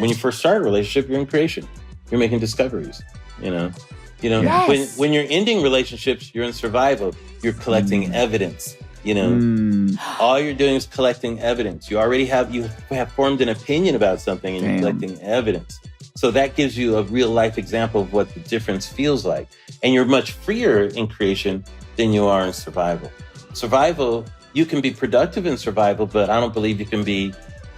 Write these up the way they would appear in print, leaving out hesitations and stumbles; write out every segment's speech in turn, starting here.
when you first start a relationship, you're in creation. You're making discoveries, you know. Yes. When you're ending relationships, you're in survival. You're collecting evidence, you know. All you're doing is collecting evidence. You have formed an opinion about something and you're collecting evidence. So that gives you a real life example of what the difference feels like. And you're much freer in creation than you are in survival. Survival, you can be productive in survival, but I don't believe you can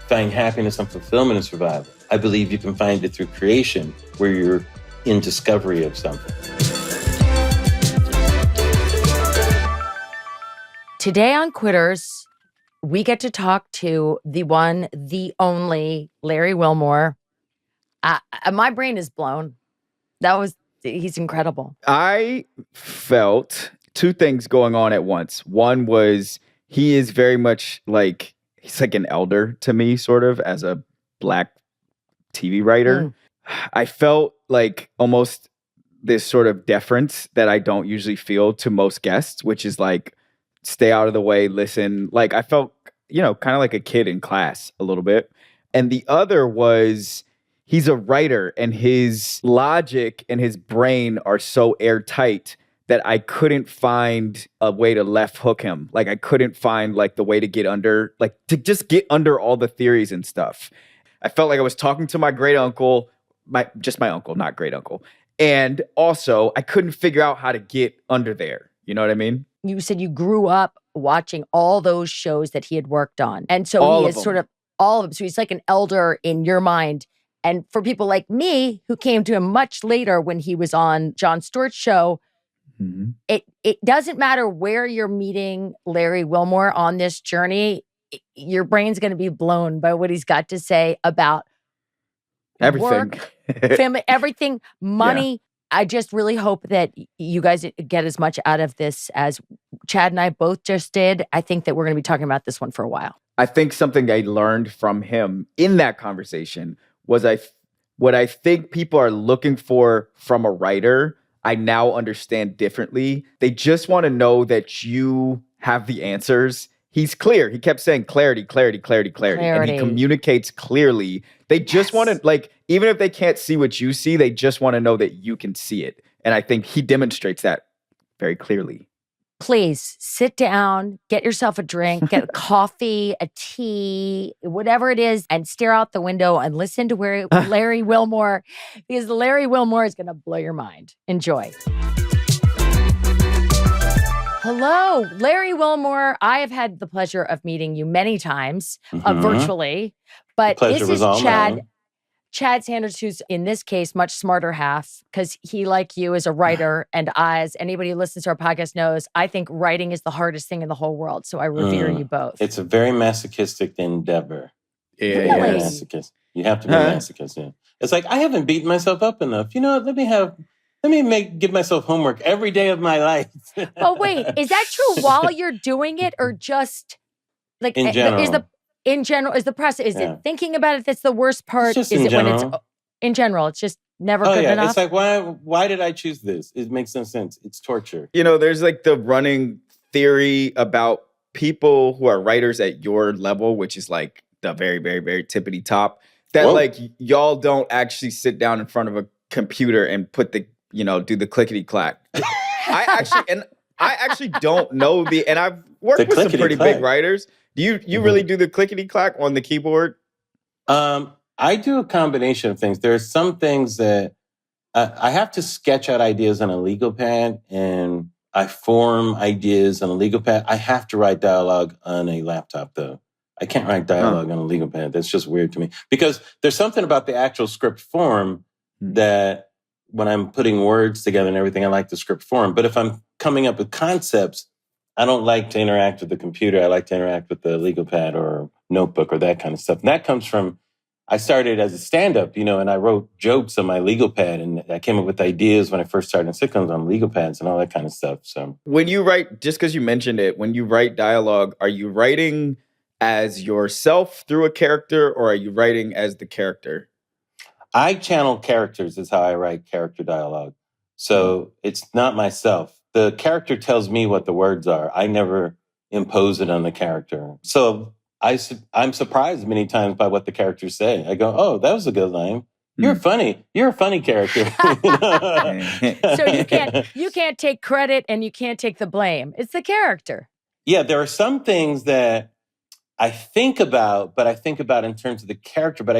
find happiness and fulfillment in survival. I believe you can find it through creation, where you're in discovery of something. Today on Quitters, we get to talk to the one, the only Larry Wilmore. My brain is blown. He's incredible. I felt two things going on at once. One was he is very much like, he's like an elder to me, sort of, as a Black TV writer. I felt like almost this sort of deference that I don't usually feel to most guests, which is like, stay out of the way, listen. Like, I felt, kind of like a kid in class a little bit. And the other was, he's a writer and his logic and his brain are so airtight that I couldn't find a way to left hook him. Like, I couldn't find like the way to get under, like to just get under all the theories and stuff. I felt like I was talking to my great uncle, my uncle, not great uncle. And also I couldn't figure out how to get under there. You know what I mean? You said you grew up watching all those shows that he had worked on. And so he is sort of all of them. So he's like an elder in your mind. And for people like me, who came to him much later when he was on Jon Stewart's show, it doesn't matter where you're meeting Larry Wilmore on this journey. Your brain's going to be blown by what he's got to say about everything, work, family, everything, money. Yeah. I just really hope that you guys get as much out of this as Chad and I both just did. I think that we're going to be talking about this one for a while. I think something I learned from him in that conversation was what I think people are looking for from a writer, I now understand differently. They just want to know that you have the answers. He's clear. He kept saying clarity. And he communicates clearly. They just want to, like, even if they can't see what you see, they just want to know that you can see it. And I think he demonstrates that very clearly. Please sit down, get yourself a drink, get a coffee, a tea, whatever it is, and stare out the window and listen to Larry Wilmore, because Larry Wilmore is going to blow your mind. Enjoy. Hello, Larry Wilmore. I have had the pleasure of meeting you many times virtually, but this is Chad Sanders, who's in this case much smarter half, because he, like you, is a writer. And as anybody who listens to our podcast knows, I think writing is the hardest thing in the whole world. So I revere you both. It's a very masochistic endeavor. Yeah, really? Masochist. You have to be a masochist. Yeah. It's like, I haven't beaten myself up enough. You know, let me give myself homework every day of my life. But wait, is that true while you're doing it, or just like in general? In general, is the process, is it thinking about it that's the worst part? Is it when it's in general, it's just never good enough? It's like, why did I choose this? It makes no sense. It's torture. There's like the running theory about people who are writers at your level, which is like the very, very, very tippity top, that like y'all don't actually sit down in front of a computer and put the, do the clickety clack. I actually don't know and I've worked with some pretty big writers. Do you really do the clickety clack on the keyboard? I do a combination of things. There are some things that I have to sketch out ideas on a legal pad, and I form ideas on a legal pad. I have to write dialogue on a laptop, though. I can't write dialogue on a legal pad. That's just weird to me. Because there's something about the actual script form that when I'm putting words together and everything, I like the script form. But if I'm coming up with concepts, I don't like to interact with the computer. I like to interact with the legal pad or notebook or that kind of stuff. And that comes from, I started as a stand-up, and I wrote jokes on my legal pad, and I came up with ideas when I first started in sitcoms on legal pads and all that kind of stuff. So when you write, just because you mentioned it, when you write dialogue, are you writing as yourself through a character, or are you writing as the character? I channel characters is how I write character dialogue. So it's not myself. The character tells me what the words are. I never impose it on the character. So I'm surprised many times by what the characters say. I go, oh, that was a good line. You're funny. You're a funny character. So you can't take credit and you can't take the blame. It's the character. Yeah, there are some things that I think about, but I think about in terms of the character, but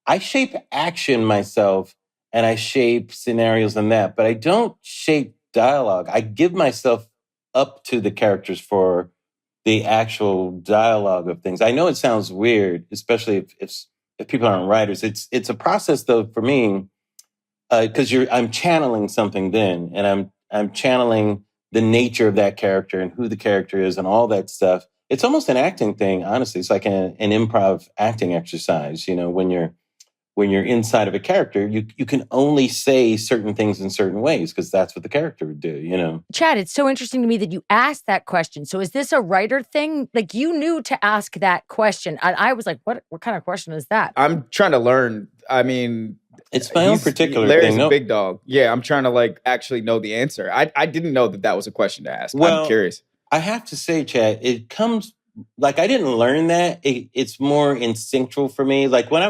I shape action myself and I shape scenarios and that, but I don't shape dialogue. I give myself up to the characters for the actual dialogue of things. I know it sounds weird, especially if people aren't writers. It's a process though for me, because I'm channeling something then, and I'm channeling the nature of that character and who the character is and all that stuff. It's almost an acting thing, honestly. It's like an improv acting exercise. When you're inside of a character, you can only say certain things in certain ways because that's what the character would do, Chad, it's so interesting to me that you asked that question. So is this a writer thing? Like you knew to ask that question. And I was like, what kind of question is that? I'm trying to learn. I mean, it's my own particular Larry's thing. a big dog. Yeah, I'm trying to actually know the answer. I didn't know that was a question to ask. Well, I'm curious. I have to say, Chad, it comes I didn't learn that. It's more instinctual for me. Like one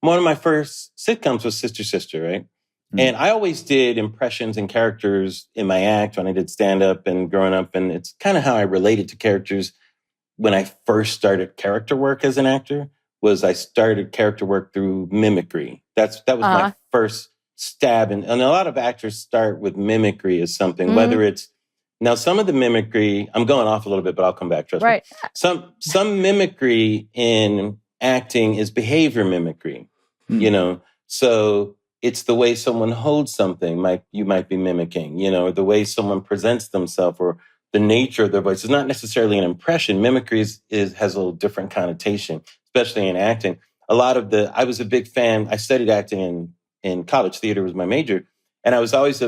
of my first sitcoms was Sister Sister, right? Mm-hmm. And I always did impressions and characters in my act when I did stand-up and growing up. And it's kind of how I related to characters when I first started character work as an actor, was I started character work through mimicry. That was my first stab. And a lot of actors start with mimicry as something, whether it's, now some of the mimicry, I'm going off a little bit, but I'll come back, trust me. Some mimicry in acting is behavior mimicry, so it's the way someone holds something you might be mimicking, the way someone presents themselves or the nature of their voice. It's not necessarily an impression. Mimicry has a little different connotation, especially in acting. I was a big fan. I studied acting in college. Theater was my major. And I was always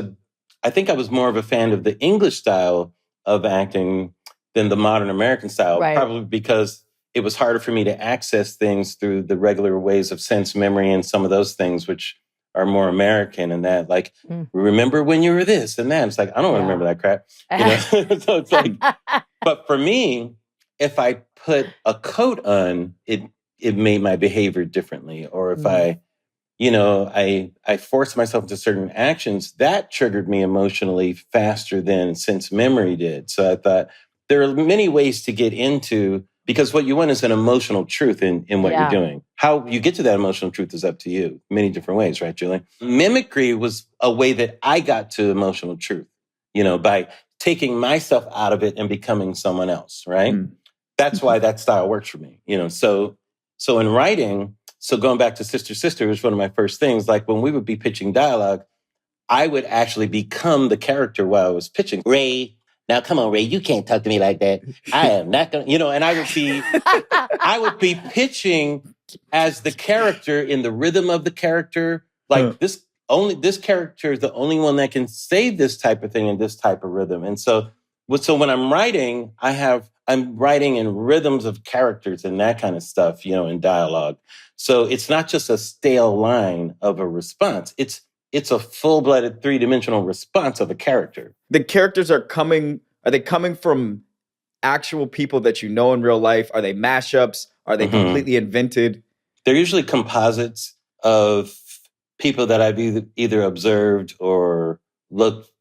I think I was more of a fan of the English style of acting than the modern American style, probably because it was harder for me to access things through the regular ways of sense memory and some of those things, which are more American and that, remember when you were this and that. It's like, I don't want to remember that crap. So it's like, but for me, if I put a coat on, it made my behavior differently. Or if I forced myself into certain actions, that triggered me emotionally faster than sense memory did. So I thought there are many ways to get into, because what you want is an emotional truth in what you're doing. How you get to that emotional truth is up to you. Many different ways, right, Julie? Mimicry was a way that I got to emotional truth, by taking myself out of it and becoming someone else, right? That's why that style works for me, So in writing, so going back to Sister Sister was one of my first things. Like when we would be pitching dialogue, I would actually become the character while I was pitching. Ray, now come on, Ray, you can't talk to me like that. I am not going to, and I would be pitching as the character in the rhythm of the character. Like this character is the only one that can say this type of thing in this type of rhythm. And so when I'm writing, I'm writing in rhythms of characters and that kind of stuff, in dialogue. So it's not just a stale line of a response. It's a full-blooded 3-dimensional response of a character. The characters are they coming from actual people that you know in real life? Are they mashups? Are they completely invented? They're usually composites of people that I've either observed or looked,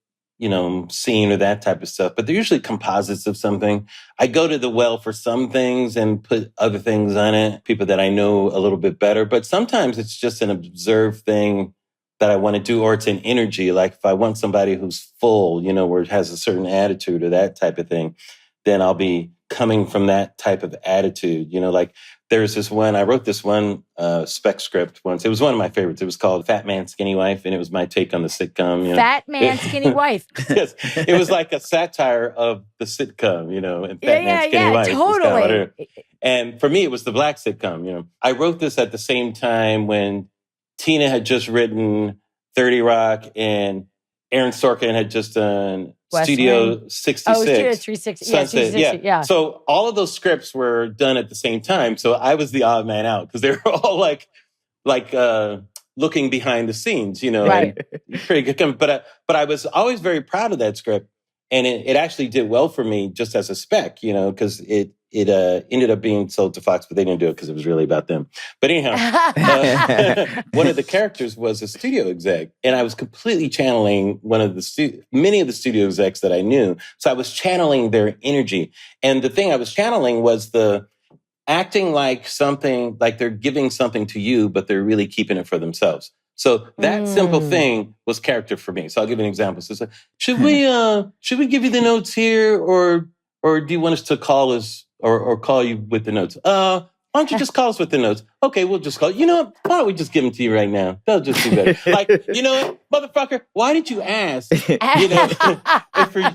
seen or that type of stuff. But they're usually composites of something. I go to the well for some things and put other things on it, people that I know a little bit better. But sometimes it's just an observed thing that I want to do, or it's an energy. Like if I want somebody who's full, where it has a certain attitude or that type of thing, then I'll be coming from that type of attitude. Like there's this one, I wrote this one spec script once. It was one of my favorites. It was called Fat Man, Skinny Wife, and it was my take on the sitcom. Fat Man, Skinny Wife. Yes, it was like a satire of the sitcom, and Fat Man, Skinny Wife. Totally. And for me, it was the black sitcom. I wrote this at the same time when Tina had just written 30 Rock and Aaron Sorkin had just done Studio 66. Oh, Studio 360. Sunset. Yeah. So all of those scripts were done at the same time. So I was the odd man out because they were all like looking behind the scenes, Right. Pretty good. But I was always very proud of that script. And it actually did well for me just as a spec, because ended up being sold to Fox, but they didn't do it because it was really about them. But anyhow, one of the characters was a studio exec, and I was completely channeling many of the studio execs that I knew. So I was channeling their energy. And the thing I was channeling was the acting like something, like they're giving something to you, but they're really keeping it for themselves. So that simple thing was character for me. So I'll give you an example. So it's like, should we give you the notes here, or do you want us to call us or call you with the notes? Why don't you just call us with the notes? Okay, we'll just call you. You know what? Why don't we just give them to you right now? They'll just be better. Like, you know what, motherfucker? Why did you ask? You know,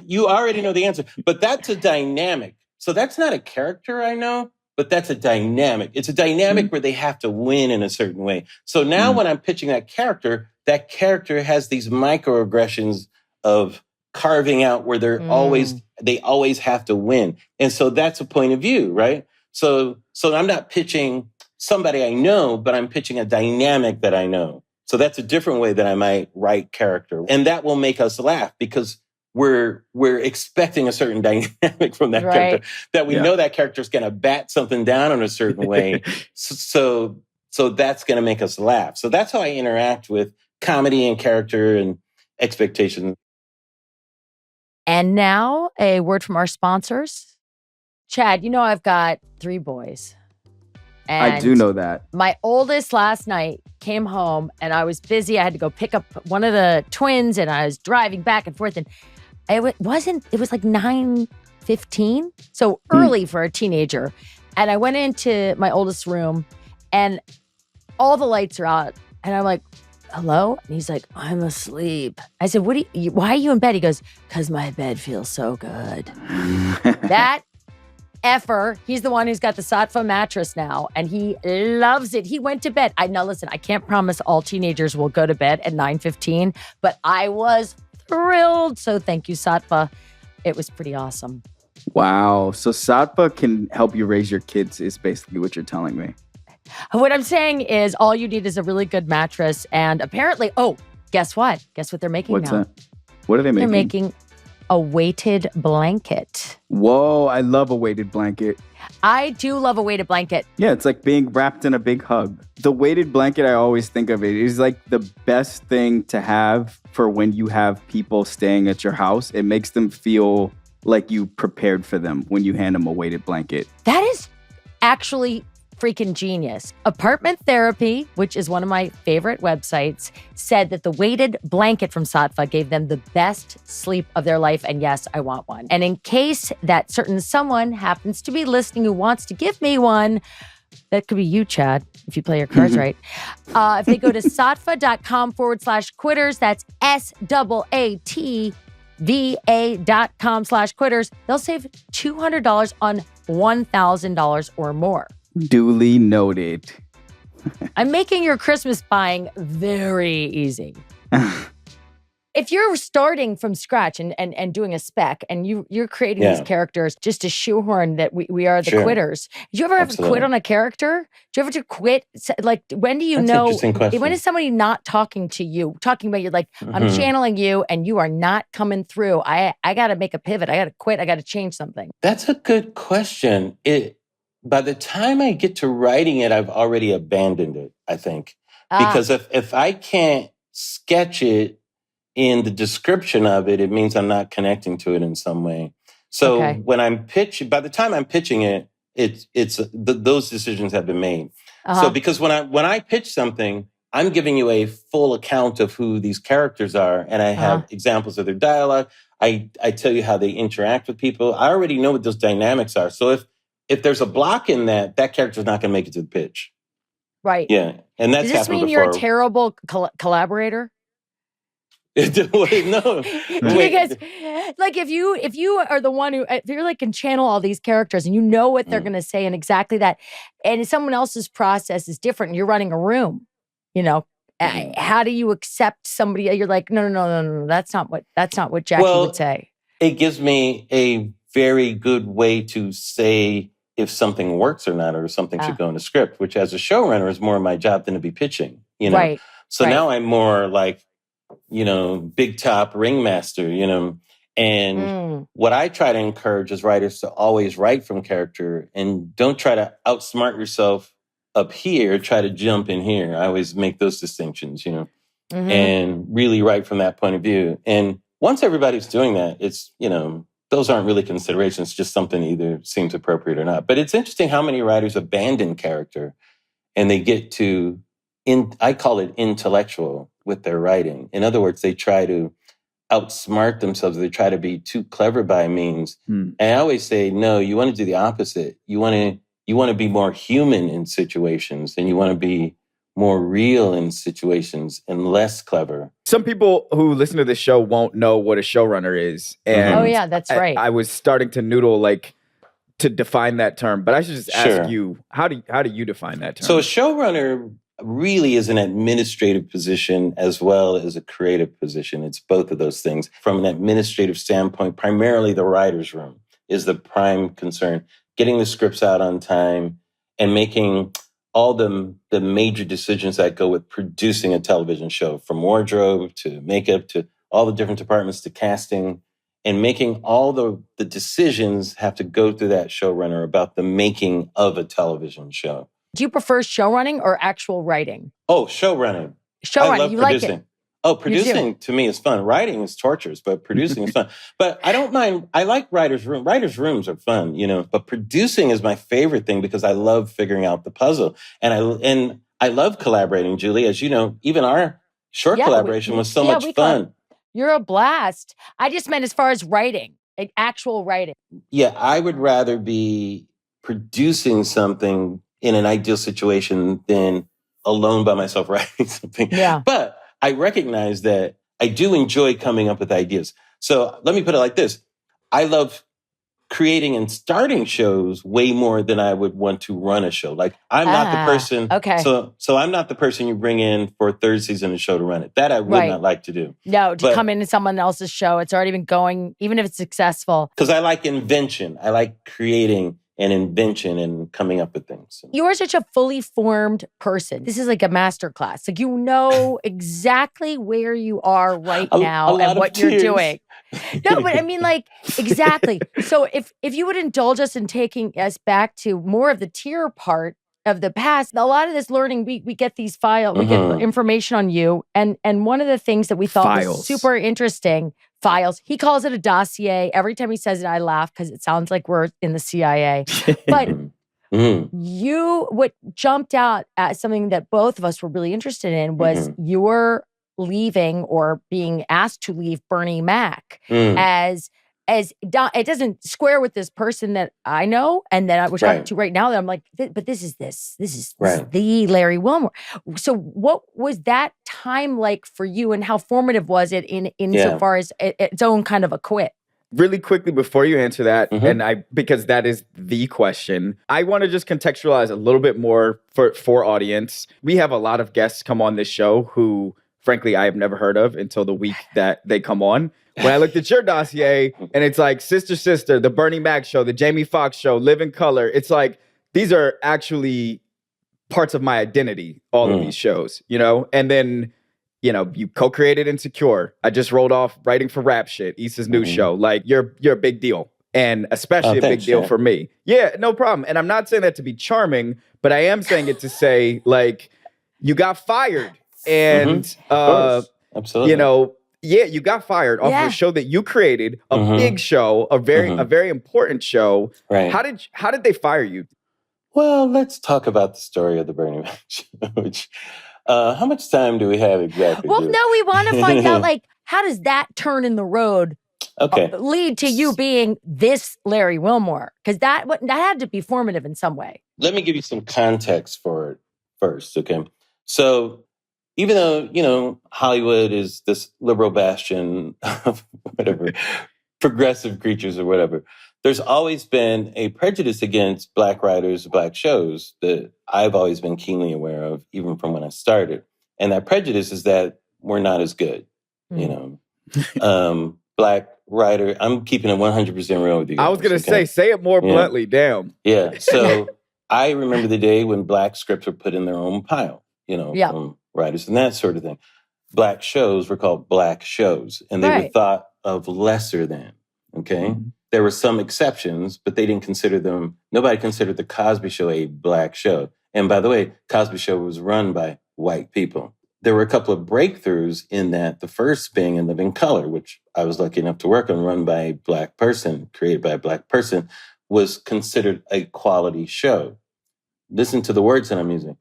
you already know the answer. But that's a dynamic. So that's not a character I know. But that's a dynamic. It's a dynamic where they have to win in a certain way. So now when I'm pitching that character has these microaggressions of carving out where they always have to win. And so that's a point of view, right? So I'm not pitching somebody I know, but I'm pitching a dynamic that I know. So that's a different way that I might write character. And that will make us laugh because we're expecting a certain dynamic from that character, that we know that character's going to bat something down in a certain way. So that's going to make us laugh. So that's how I interact with comedy and character and expectations. And now a word from our sponsors. Chad, you know I've got 3 boys. And I do know that. My oldest last night came home and I was busy. I had to go pick up one of the twins and I was driving back and forth, and it was like 9:15, so early for a teenager. And I went into my oldest room and all the lights are out. And I'm like, hello? And he's like, I'm asleep. I said, why are you in bed? He goes, because my bed feels so good. That effer, he's the one who's got the Sattva mattress now, and he loves it. He went to bed. Listen, I can't promise all teenagers will go to bed at 9:15, but I was thrilled. So thank you, Sattva. It was pretty awesome. Wow. So Sattva can help you raise your kids is basically what you're telling me. What I'm saying is all you need is a really good mattress. And apparently, guess what? Guess what they're making What's now? That? What are they making? They're making a weighted blanket. Whoa, I love a weighted blanket. I do love a weighted blanket. Yeah, it's like being wrapped in a big hug. The weighted blanket, I always think of it, is like the best thing to have for when you have people staying at your house. It makes them feel like you prepared for them when you hand them a weighted blanket. That is actually freaking genius. Apartment Therapy, which is one of my favorite websites, said that the weighted blanket from Sattva gave them the best sleep of their life. And yes, I want one. And in case that certain someone happens to be listening who wants to give me one, that could be you, Chad, if you play your cards right. If they go to sattva.com/quitters, that's SATVA.com/quitters, they'll save $200 on $1,000 or more. Duly noted. I'm making your Christmas buying very easy. If you're starting from scratch and doing a spec and you're creating these characters just to shoehorn that we are the quitters. Did you ever have to quit on a character? Do you ever have to quit? Like, when do you know? When is somebody not talking to you, talking about you? Like, I'm channeling you and you are not coming through. I got to make a pivot. I got to quit. I got to change something. That's a good question. By the time I get to writing it, I've already abandoned it, I think. Because if I can't sketch it in the description of it, it means I'm not connecting to it in some way. So when I'm by the time I'm pitching it, those decisions have been made. So because when I pitch something, I'm giving you a full account of who these characters are, and I have examples of their dialogue. I tell you how they interact with people. I already know what those dynamics are. So if there's a block in that character's not going to make it to the pitch. Right. Yeah. And that's happened before. Does this mean you're a terrible collaborator? No. Because, like, if you are the one who, if you're like can channel all these characters and you know what they're going to say and exactly that, and someone else's process is different and you're running a room, how do you accept somebody? You're like, no. That's not what Jackie would say. It gives me a very good way to say if something works or not, or something should go in the script, which as a showrunner is more my job than to be pitching, So now I'm more like, big top ringmaster, And what I try to encourage is writers to always write from character and don't try to outsmart yourself up here, try to jump in here. I always make those distinctions, and really write from that point of view. And once everybody's doing that, it's, those aren't really considerations, just something either seems appropriate or not. But it's interesting how many writers abandon character and they get to, I call it intellectual with their writing. In other words, they try to outsmart themselves. They try to be too clever by means. And I always say, no, you want to do the opposite. You want to be more human in situations, and you want to be more real in situations and less clever. Some people who listen to this show won't know what a showrunner is. And oh yeah, that's right. I was starting to noodle to define that term, but I should just ask you, how do you define that term? So a showrunner really is an administrative position as well as a creative position. It's both of those things. From an administrative standpoint, primarily the writer's room is the prime concern. Getting the scripts out on time and making all the major decisions that go with producing a television show, from wardrobe to makeup to all the different departments to casting, and making all the decisions have to go through that showrunner about the making of a television show. Do you prefer showrunning or actual writing? Oh, showrunning. Showrunning, I love you producing. like it. Oh, producing to me is fun. Writing is torturous, but producing is fun. But I don't mind. I like writers' rooms. Writers' rooms are fun, but producing is my favorite thing because I love figuring out the puzzle. And I love collaborating, Julie. As you know, even our short collaboration was so much fun. You're a blast. I just meant as far as writing, like actual writing. Yeah, I would rather be producing something in an ideal situation than alone by myself writing something. Yeah. But I recognize that I do enjoy coming up with ideas. So let me put it like this. I love creating and starting shows way more than I would want to run a show. Like I'm not the person. Okay. So I'm not the person you bring in for a third season of a show to run it. That I would not like to do. No, come into someone else's show. It's already been going, even if it's successful. Because I like invention. I like creating an invention and coming up with things. You are such a fully formed person. This is like a master class. Like, you know exactly where you are right now and what you're doing. No, but I mean, like, exactly. So if you would indulge us in taking us back to more of the tier part of the past, a lot of this learning, we get these files, we get information on you. And one of the things that we thought was super interesting, files, he calls it a dossier. Every time he says it, I laugh because it sounds like we're in the CIA. But what jumped out as something that both of us were really interested in was your leaving or being asked to leave Bernie Mac as it doesn't square with this person that I know and that we're talking to right now, that I'm like, but this is the Larry Wilmore. So what was that time like for you, and how formative was it in so far as its own kind of a quit? Really quickly before you answer that, because that is the question, I want to just contextualize a little bit more for audience. We have a lot of guests come on this show who, frankly, I have never heard of until the week that they come on. When I looked at your dossier and it's like Sister, the Bernie Mack Show, the Jamie Foxx Show, Live in Color. It's like, these are actually parts of my identity, all of these shows, And then, you co-created Insecure. I just rolled off writing for Rap Shit, Issa's new show. Like, you're a big deal. And especially a big deal for me. Yeah, no problem. And I'm not saying that to be charming, but I am saying it to say, like, you got fired. And, absolutely. You got fired off of a show that you created, a big show, a very important show. Right. How did they fire you? Well, let's talk about the story of the Bernie Mack Show. Which, how much time do we have exactly? Well, no, we want to find out, like, how does that turn in the road lead to you being this Larry Wilmore? Because that had to be formative in some way. Let me give you some context for it first, okay? So, even though, Hollywood is this liberal bastion of whatever, progressive creatures or whatever, there's always been a prejudice against Black writers, Black shows that I've always been keenly aware of, even from when I started. And that prejudice is that we're not as good, Black writer, I'm keeping it 100% real with you guys. I was going to say it more bluntly, damn. Yeah, so I remember the day when Black scripts were put in their own pile, from writers and that sort of thing. Black shows were called Black shows, and they were thought of lesser than, okay? There were some exceptions, but they didn't consider them, nobody considered the Cosby Show a black show. And by the way, Cosby Show was run by white people. There were a couple of breakthroughs in that, the first being In Living Color, which I was lucky enough to work on, run by a black person, created by a black person, was considered a quality show. Listen to the words that I'm using.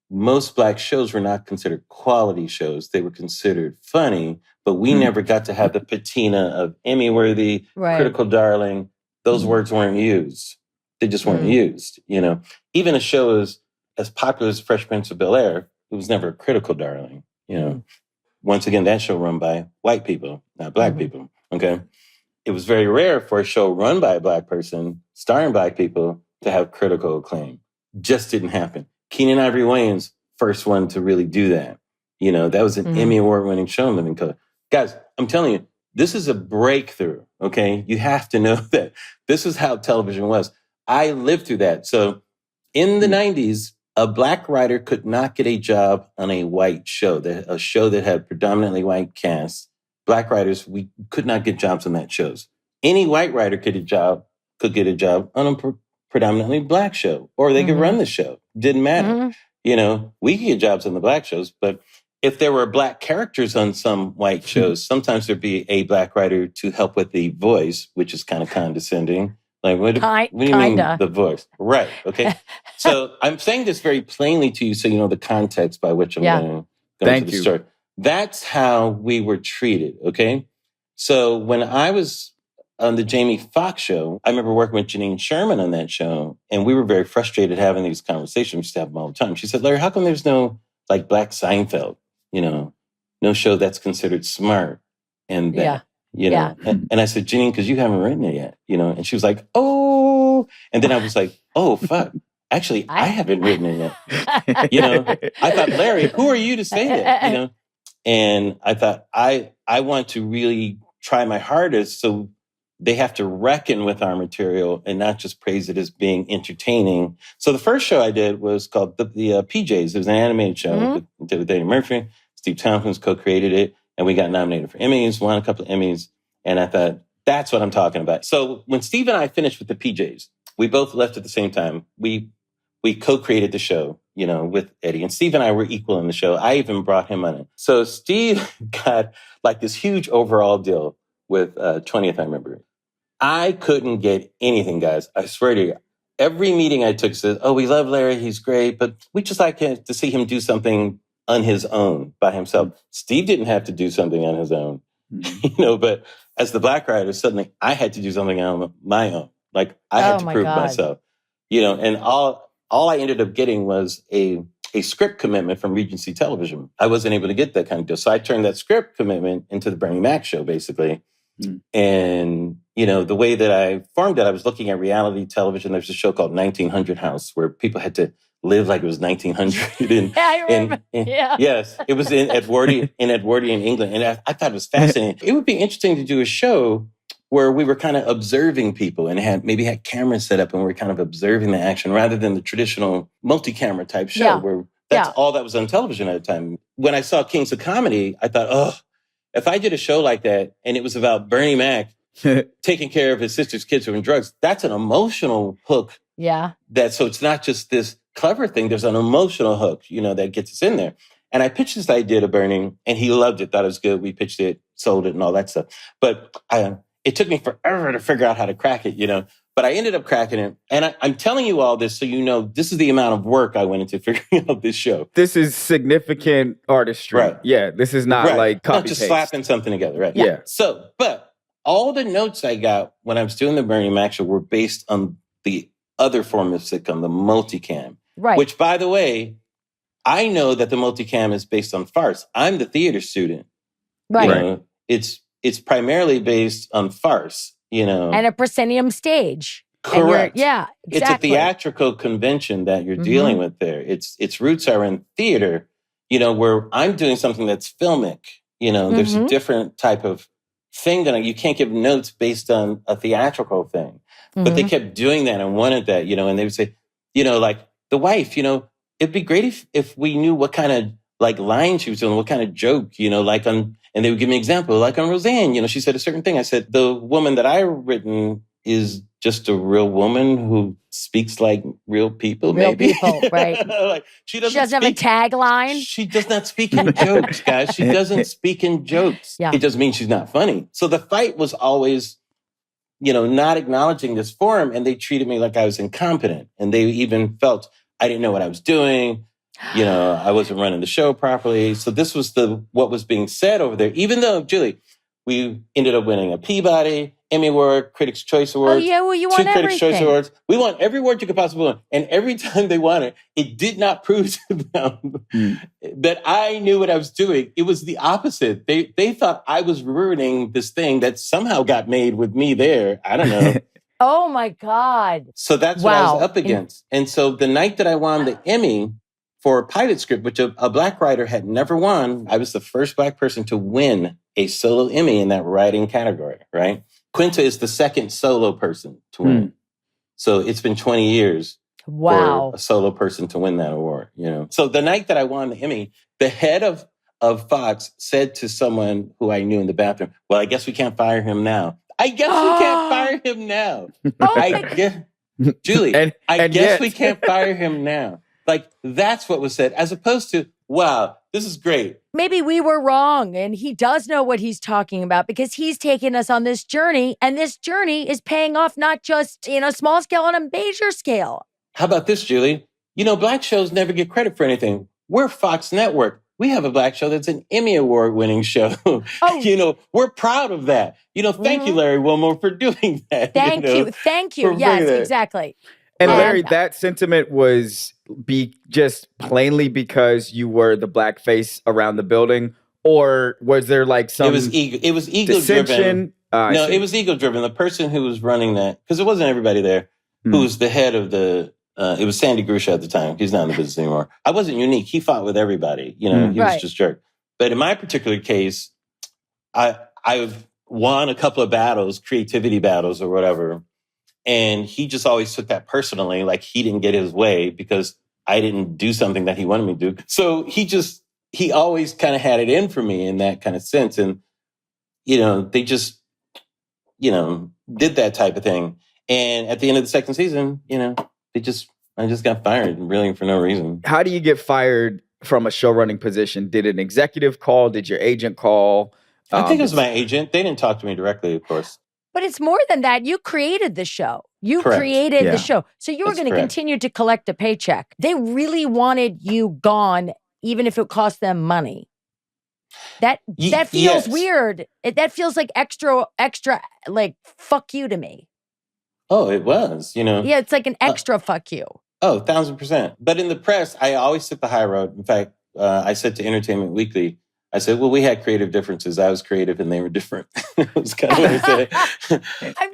Most black shows were not considered quality shows. They were considered funny, but we never got to have the patina of Emmy-worthy, critical darling. Those words weren't used. They just weren't used, you know. Even a show as popular as Fresh Prince of Bel-Air, it was never a critical darling, you know. Once again, that show run by white people, not black people, okay? It was very rare for a show run by a black person, starring black people, to have critical acclaim. Just didn't happen. Keenan Ivory Wayans, first one to really do that. You know, that was an Emmy Award-winning show in Living Color. Guys, I'm telling you, this is a breakthrough, okay? You have to know that this is how television was. I lived through that. So in the 90s, a black writer could not get a job on a white show, a show that had predominantly white cast. Black writers, we could not get jobs on that shows. Any white writer could get a job on a predominantly black show, or they could run the show. Didn't matter. You know, we could get jobs on the black shows, but if there were black characters on some white shows, sometimes there'd be a black writer to help with the voice, which is kind of condescending. Like, what do you mean the voice? Right. Okay. So I'm saying this very plainly to you so you know the context by which I'm going to the story. That's how we were treated. Okay. So when I was on the Jamie Foxx show, I remember working with Janine Sherman on that show, and we were very frustrated having these conversations. We used to have them all the time. She said, Larry, how come there's no like Black Seinfeld? You know, no show that's considered smart and that, you know. And I said, Janine, because you haven't written it yet, you know. And she was like, oh. And then I was like, oh, fuck. Actually, I haven't written it yet. You know, I thought, Larry, who are you to say that? You know, and I thought, I want to really try my hardest so they have to reckon with our material and not just praise it as being entertaining. So the first show I did was called the PJs. It was an animated show with Eddie Murphy. Steve Tompkins co-created it, and we got nominated for Emmys, won a couple of Emmys, and I thought, that's what I'm talking about. So when Steve and I finished with the PJs, we both left at the same time. We co-created the show, you know, with Eddie, and Steve and I were equal in the show. I even brought him on it. So Steve got like this huge overall deal with 20th, I remember. I couldn't get anything, guys. I swear to you. Every meeting I took said, oh, we love Larry. He's great. But we just like to see him do something on his own by himself. Steve didn't have to do something on his own, you know, but as the black writer, suddenly I had to do something on my own. Like I had to prove myself, you know, and all I ended up getting was a script commitment from Regency Television. I wasn't able to get that kind of deal. So I turned that script commitment into the Bernie Mack Show, basically. And, you know, the way that I formed it, I was looking at reality television. There's a show called 1900 House where people had to live like it was 1900. And, I remember. Yes, it was in Edwardian England. And I thought it was fascinating. It would be interesting to do a show where we were kind of observing people and had cameras set up and we were kind of observing the action rather than the traditional multi-camera type show where that's all that was on television at the time. When I saw Kings of Comedy, I thought, oh, if I did a show like that and it was about Bernie Mac taking care of his sister's kids who were in drugs, that's an emotional hook. So it's not just this clever thing. There's an emotional hook, you know, that gets us in there. And I pitched this idea to Bernie and he loved it, thought it was good. We pitched it, sold it and all that stuff. But it took me forever to figure out how to crack it, you know. But I ended up cracking it. And I'm telling you all this so you know this is the amount of work I went into figuring out this show. This is significant artistry. Right. Yeah, this is not like copy-paste. Not just slapping something together, right? Yeah. So, but all the notes I got when I was doing the Bernie Mac Show were based on the other form of sitcom, the multicam. Right. Which, by the way, I know that the multicam is based on farce. I'm the theater student. Right. You know, it's primarily based on farce. You know, and a proscenium stage. Correct. Yeah, exactly. It's a theatrical convention that you're dealing with there. Its roots are in theater, you know, where I'm doing something that's filmic. You know, there's a different type of thing that you can't give notes based on a theatrical thing. But they kept doing that and wanted that, you know, and they would say, you know, like the wife, you know, it'd be great if we knew what kind of like line she was doing, what kind of joke, like and they would give me an example, like on Roseanne, she said a certain thing. I said, the woman that I've written is just a real woman who speaks like real people, maybe. Real people, right. Like, she doesn't have a tagline. She does not speak in jokes, guys. She doesn't speak in jokes. Yeah. It doesn't mean she's not funny. So the fight was always, not acknowledging this form, and they treated me like I was incompetent. And they even felt I didn't know what I was doing. I wasn't running the show properly. So this was what was being said over there. Even though, Julie, we ended up winning a Peabody, Emmy Award, Critics' Choice Award. Oh, yeah, well, you won 2 Critics' Choice everything. Awards. We won every award you could possibly win. And every time they won it did not prove to them that I knew what I was doing. It was the opposite. They thought I was ruining this thing that somehow got made with me there. I don't know. Oh, my God. So that's what I was up against. And so the night that I won the Emmy for a pilot script, which a Black writer had never won, I was the first Black person to win a solo Emmy in that writing category, right? Quinta is the second solo person to win. So it's been 20 years for a solo person to win that award, So the night that I won the Emmy, the head of Fox said to someone who I knew in the bathroom, well, I guess we can't fire him now. I guess we can't fire him now. Julie, I guess we can't fire him now. Like, that's what was said, as opposed to, wow, this is great. Maybe we were wrong, and he does know what he's talking about because he's taken us on this journey, and this journey is paying off not just in a small scale, on a major scale. How about this, Julie? Black shows never get credit for anything. We're Fox Network. We have a Black show that's an Emmy Award-winning show. We're proud of that. Thank you, Larry Wilmore, for doing that. Thank you. Yes, exactly. And Larry, that sentiment was just plainly because you were the black face around the building, or was there like some? It was ego driven. No, it was ego driven. The person who was running that, because it wasn't everybody there, who was the head of the. It was Sandy Grusha at the time. He's not in the business anymore. I wasn't unique. He fought with everybody. He was just jerk. But in my particular case, I won a couple of battles, creativity battles or whatever. And he just always took that personally, like he didn't get his way because I didn't do something that he wanted me to do. So he always kind of had it in for me in that kind of sense. And, they just, did that type of thing. And at the end of the second season, I just got fired really for no reason. How do you get fired from a show running position? Did an executive call? Did your agent call? I think it was my agent. They didn't talk to me directly, of course. But it's more than that. You created the show. Created the show. So you were going to continue to collect a paycheck. They really wanted you gone, even if it cost them money. That feels weird. That feels like extra, like, fuck you to me. Oh, it was, Yeah, it's like an extra fuck you. Oh, 1,000%. But in the press, I always took the high road. In fact, I said to Entertainment Weekly, I said, well, we had creative differences. I was creative and they were different. It was kind of what I said.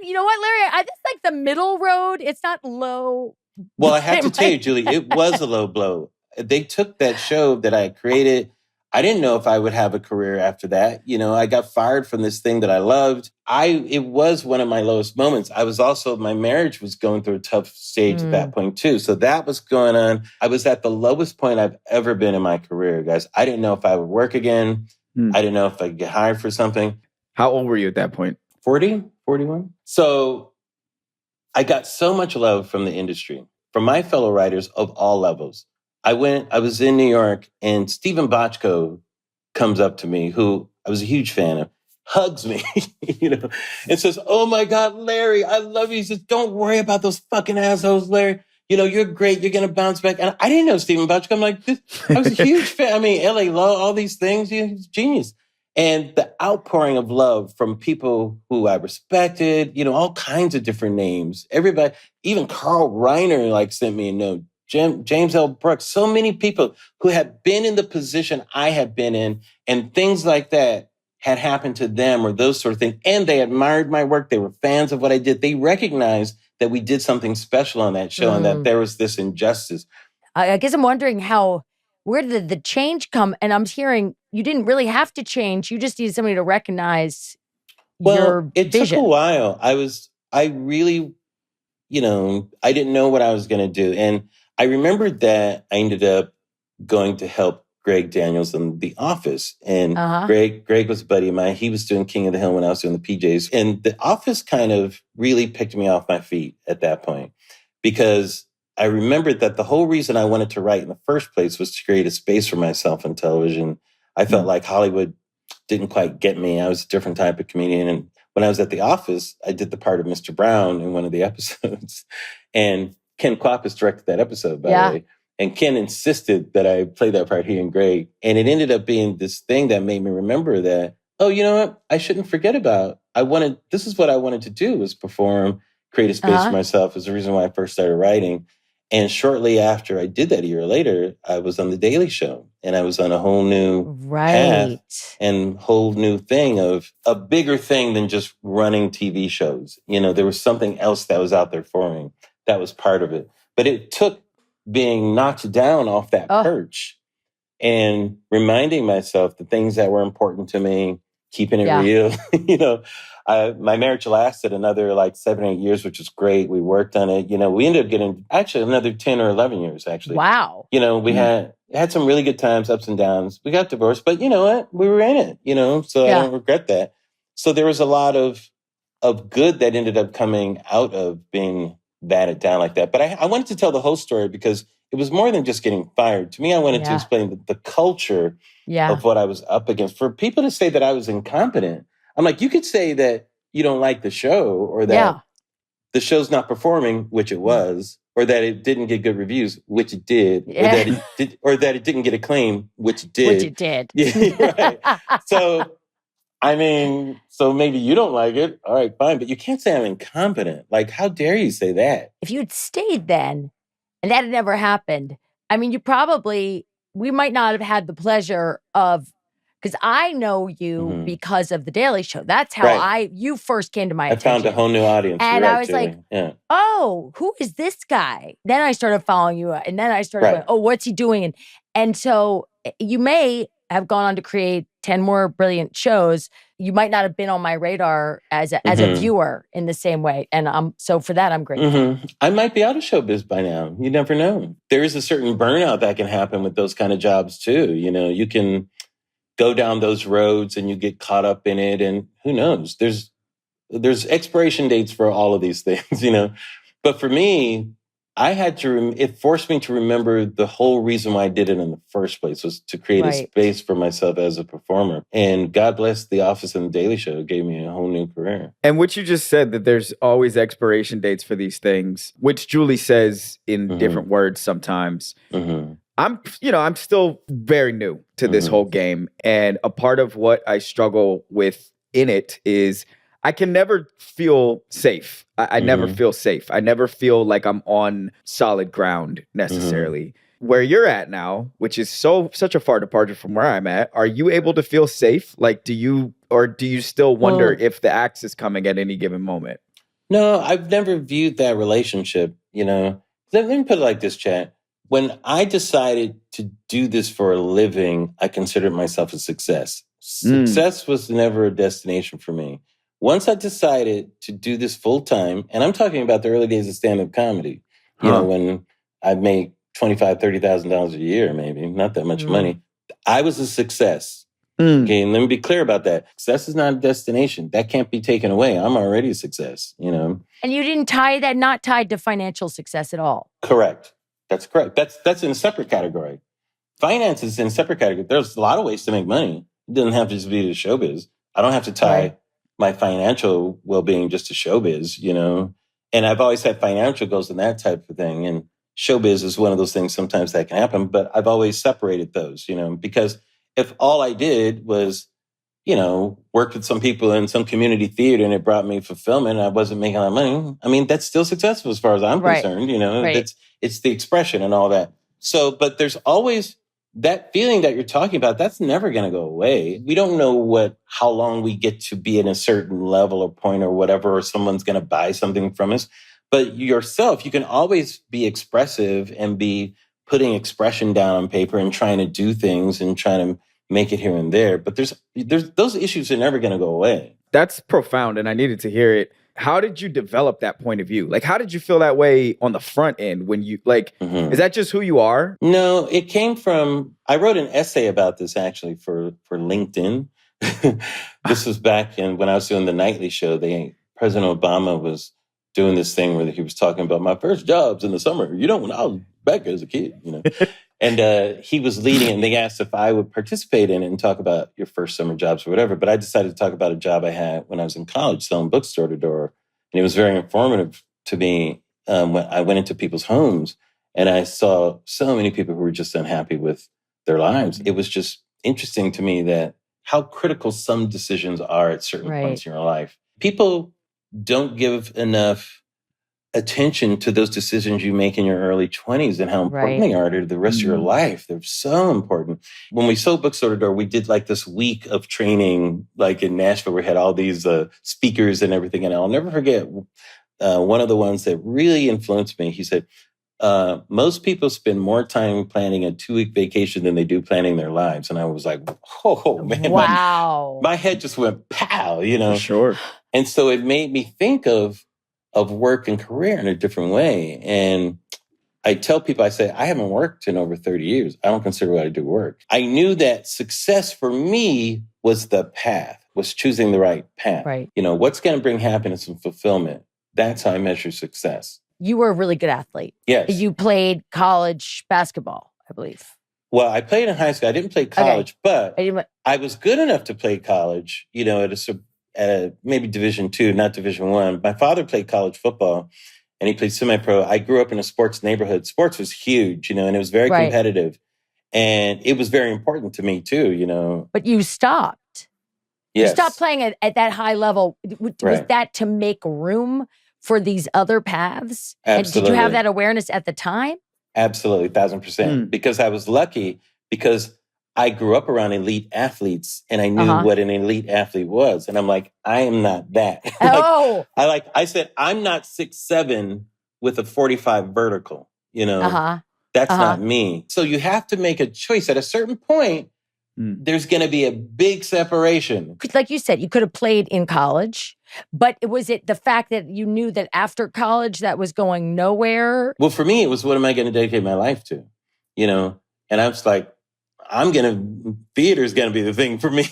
You know what, Larry? It's like the middle road. It's not low. Well, I have to tell you, Julie, it was a low blow. They took that show that I created. I didn't know if I would have a career after that. I got fired from this thing that I loved. It was one of my lowest moments. My marriage was going through a tough stage at that point too. So that was going on. I was at the lowest point I've ever been in my career, guys. I didn't know if I would work again. I didn't know if I'd get hired for something. How old were you at that point? 40, 41. So I got so much love from the industry, from my fellow writers of all levels. I was in New York and Stephen Bochco comes up to me, who I was a huge fan of, hugs me, and says, oh my God, Larry, I love you. He says, don't worry about those fucking assholes, Larry. You're great. You're going to bounce back. And I didn't know Stephen Bochco. I'm like, I was a huge fan. I mean, LA Law, all these things, he's a genius. And the outpouring of love from people who I respected, all kinds of different names. Everybody, even Carl Reiner, sent me a note. James L. Brooks, so many people who had been in the position I had been in, and things like that had happened to them or those sort of things. And they admired my work. They were fans of what I did. They recognized that we did something special on that show and that there was this injustice. I guess I'm wondering where did the change come? And I'm hearing you didn't really have to change. You just needed somebody to recognize your vision. It took a while. I really, I didn't know what I was going to do. And I remembered that I ended up going to help Greg Daniels in The Office. And Greg was a buddy of mine. He was doing King of the Hill when I was doing the PJs. And The Office kind of really picked me off my feet at that point, because I remembered that the whole reason I wanted to write in the first place was to create a space for myself in television. I felt like Hollywood didn't quite get me. I was a different type of comedian. And when I was at The Office, I did the part of Mr. Brown in one of the episodes. And Ken Kwapis directed that episode, by the way. And Ken insisted that I play that part, he and Greg. And it ended up being this thing that made me remember that, oh, you know what? I shouldn't forget about. This is what I wanted to do, was perform, create a space for myself. Is the reason why I first started writing. And shortly after I did that, a year later, I was on The Daily Show, and I was on a whole new path and whole new thing of a bigger thing than just running TV shows. You know, there was something else that was out there for me. That was part of it. But it took being knocked down off that perch and reminding myself the things that were important to me, keeping it real. You know, my marriage lasted another like 7 or 8 years, which was great. We worked on it. You know, we ended up getting actually another 10 or 11 years, actually. Wow. You know, we had some really good times, ups and downs. We got divorced, but you know what? We were in it, you know, so I don't regret that. So there was a lot of good that ended up coming out of being batted down like that. But I wanted to tell the whole story because it was more than just getting fired. To me, I wanted to explain the culture of what I was up against. For people to say that I was incompetent, I'm like, you could say that you don't like the show, or that the show's not performing, which it was, or that it didn't get good reviews, which it did, or that it didn't get acclaim, which it did. Which it did. Right. So, I mean, so maybe you don't like it. All right, fine. But you can't say I'm incompetent. Like, how dare you say that? If you'd stayed then, and that had never happened, I mean, we might not have had the pleasure of, because I know you because of The Daily Show. That's how you first came to my attention. I found a whole new audience. And I was like, oh, who is this guy? Then I started following you. And then I started going, oh, what's he doing? And so you may have gone on to create 10 more brilliant shows. You might not have been on my radar as a viewer in the same way. And so for that, I'm grateful. I might be out of showbiz by now. You never know. There is a certain burnout that can happen with those kind of jobs too. You know, you can go down those roads and you get caught up in it. And who knows? There's expiration dates for all of these things, you know. But for me, I had to, it forced me to remember the whole reason why I did it in the first place was to create a space for myself as a performer. And God bless The Office and The Daily Show. It gave me a whole new career. And what you just said, that there's always expiration dates for these things, which Julie says in different words sometimes. I'm still very new to this whole game. And a part of what I struggle with in it is I can never feel safe. I never feel safe. I never feel like I'm on solid ground necessarily. Where you're at now, which is such a far departure from where I'm at, are you able to feel safe? Like, do you still wonder if the axe is coming at any given moment? No, I've never viewed that relationship, you know. Let me put it like this, Chad. When I decided to do this for a living, I considered myself a success. Success was never a destination for me. Once I decided to do this full time, and I'm talking about the early days of stand-up comedy, you know, when I make $25,000, $30,000 a year, maybe, not that much money, I was a success. Okay, and let me be clear about that. Success is not a destination. That can't be taken away. I'm already a success, you know. And you didn't not tied to financial success at all. Correct. That's correct. That's in a separate category. Finance is in a separate category. There's a lot of ways to make money. It doesn't have to just be to showbiz. I don't have to tie my financial well-being just to showbiz, you know. And I've always had financial goals and that type of thing. And showbiz is one of those things sometimes that can happen. But I've always separated those, you know, because if all I did was, you know, work with some people in some community theater and it brought me fulfillment and I wasn't making a lot of money, I mean, that's still successful as far as I'm concerned, you know. It's the expression and all that. So, but there's always that feeling that you're talking about, that's never going to go away. We don't know how long we get to be in a certain level or point or whatever, or someone's going to buy something from us. But yourself, you can always be expressive and be putting expression down on paper and trying to do things and trying to make it here and there. But there's those issues are never going to go away. That's profound. And I needed to hear it. How did you develop that point of view? Like, how did you feel that way on the front end when you, like, is that just who you are? No, it came from, I wrote an essay about this actually for LinkedIn. This was back when I was doing the nightly show. President Obama was doing this thing where he was talking about my first jobs in the summer. When I was back as a kid, And he was leading it, and they asked if I would participate in it and talk about your first summer jobs or whatever. But I decided to talk about a job I had when I was in college selling books door to door. And it was very informative to me when I went into people's homes and I saw so many people who were just unhappy with their lives. It was just interesting to me that how critical some decisions are at certain points in your life. People don't give enough attention to those decisions you make in your early 20s and how important they are to the rest of your life. They're so important. When we sold books door to door, we did like this week of training, like in Nashville, we had all these speakers and everything. And I'll never forget one of the ones that really influenced me. He said, most people spend more time planning a 2-week vacation than they do planning their lives. And I was like, oh man, wow. My head just went pow, For sure. And so it made me think of work and career in a different way. And I tell people, I say, I haven't worked in over 30 years. I don't consider what I do work. I knew that success for me was the path, was choosing the right path. Right. What's going to bring happiness and fulfillment? That's how I measure success. You were a really good athlete. Yes. You played college basketball, I believe. Well, I played in high school. I didn't play college, but I was good enough to play college, at maybe Division II, not Division I. My father played college football and he played semi-pro. I grew up in a sports neighborhood. Sports was huge, and it was very competitive. And it was very important to me too, But you stopped. Yes. You stopped playing at that high level. Was that to make room for these other paths? Absolutely. And did you have that awareness at the time? Absolutely, 1,000%. Because I was lucky because I grew up around elite athletes and I knew what an elite athlete was. And I'm like, I am not that. I said, I'm not 6'7" with a 45 vertical, That's not me. So you have to make a choice. At a certain point, there's going to be a big separation. Like you said, you could have played in college, but was it the fact that you knew that after college that was going nowhere? Well, for me, it was, what am I going to dedicate my life to? And I was like, theater's going to be the thing for me.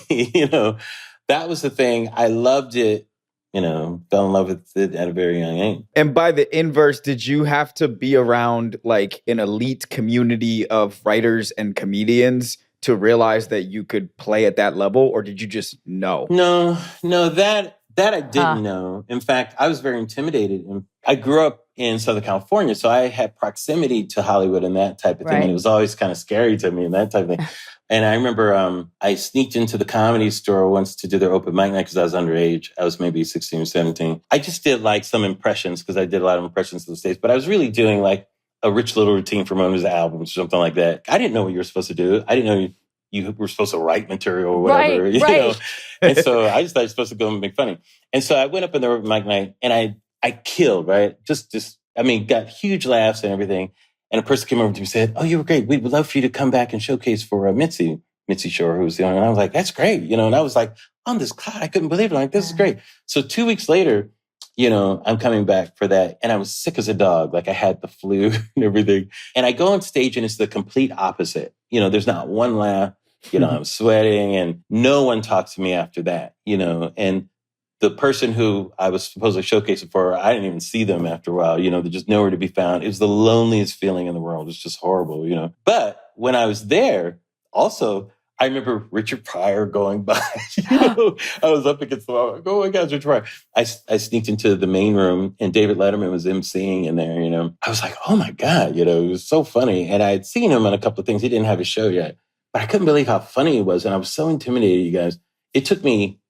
That was the thing. I loved it, fell in love with it at a very young age. And by the inverse, did you have to be around like an elite community of writers and comedians to realize that you could play at that level? Or did you just know? No, that I didn't know. In fact, I was very intimidated. I grew up in Southern California, so I had proximity to Hollywood and that type of thing. And it was always kind of scary to me and that type of thing. And I remember I sneaked into the Comedy Store once to do their open mic night because I was underage. I was maybe 16 or 17. I just did like some impressions because I did a lot of impressions of the stage. But I was really doing like a Rich Little routine from one of his albums or something like that. I didn't know what you were supposed to do. I didn't know you were supposed to write material or whatever. You know? And so I just thought I was supposed to go and make funny. And so I went up in the open mic night and I killed, right? Got huge laughs and everything. And a person came over to me and said, "Oh, you were great. We would love for you to come back and showcase for Mitzi Shore, who was the owner." And I was like, "That's great." And I was like, on this cloud, I couldn't believe it. Like, this is great. So 2 weeks later, I'm coming back for that. And I was sick as a dog. Like I had the flu and everything. And I go on stage and it's the complete opposite. There's not one laugh. I'm sweating and no one talks to me after that, and the person who I was supposed to showcase it for, I didn't even see them after a while. They're just nowhere to be found. It was the loneliest feeling in the world. It's just horrible, But when I was there, also, I remember Richard Pryor going by. I was up against the wall. Like, oh my God, Richard Pryor. I sneaked into the main room and David Letterman was emceeing in there, I was like, oh my God, it was so funny. And I had seen him on a couple of things. He didn't have a show yet. But I couldn't believe how funny he was. And I was so intimidated, you guys. It took me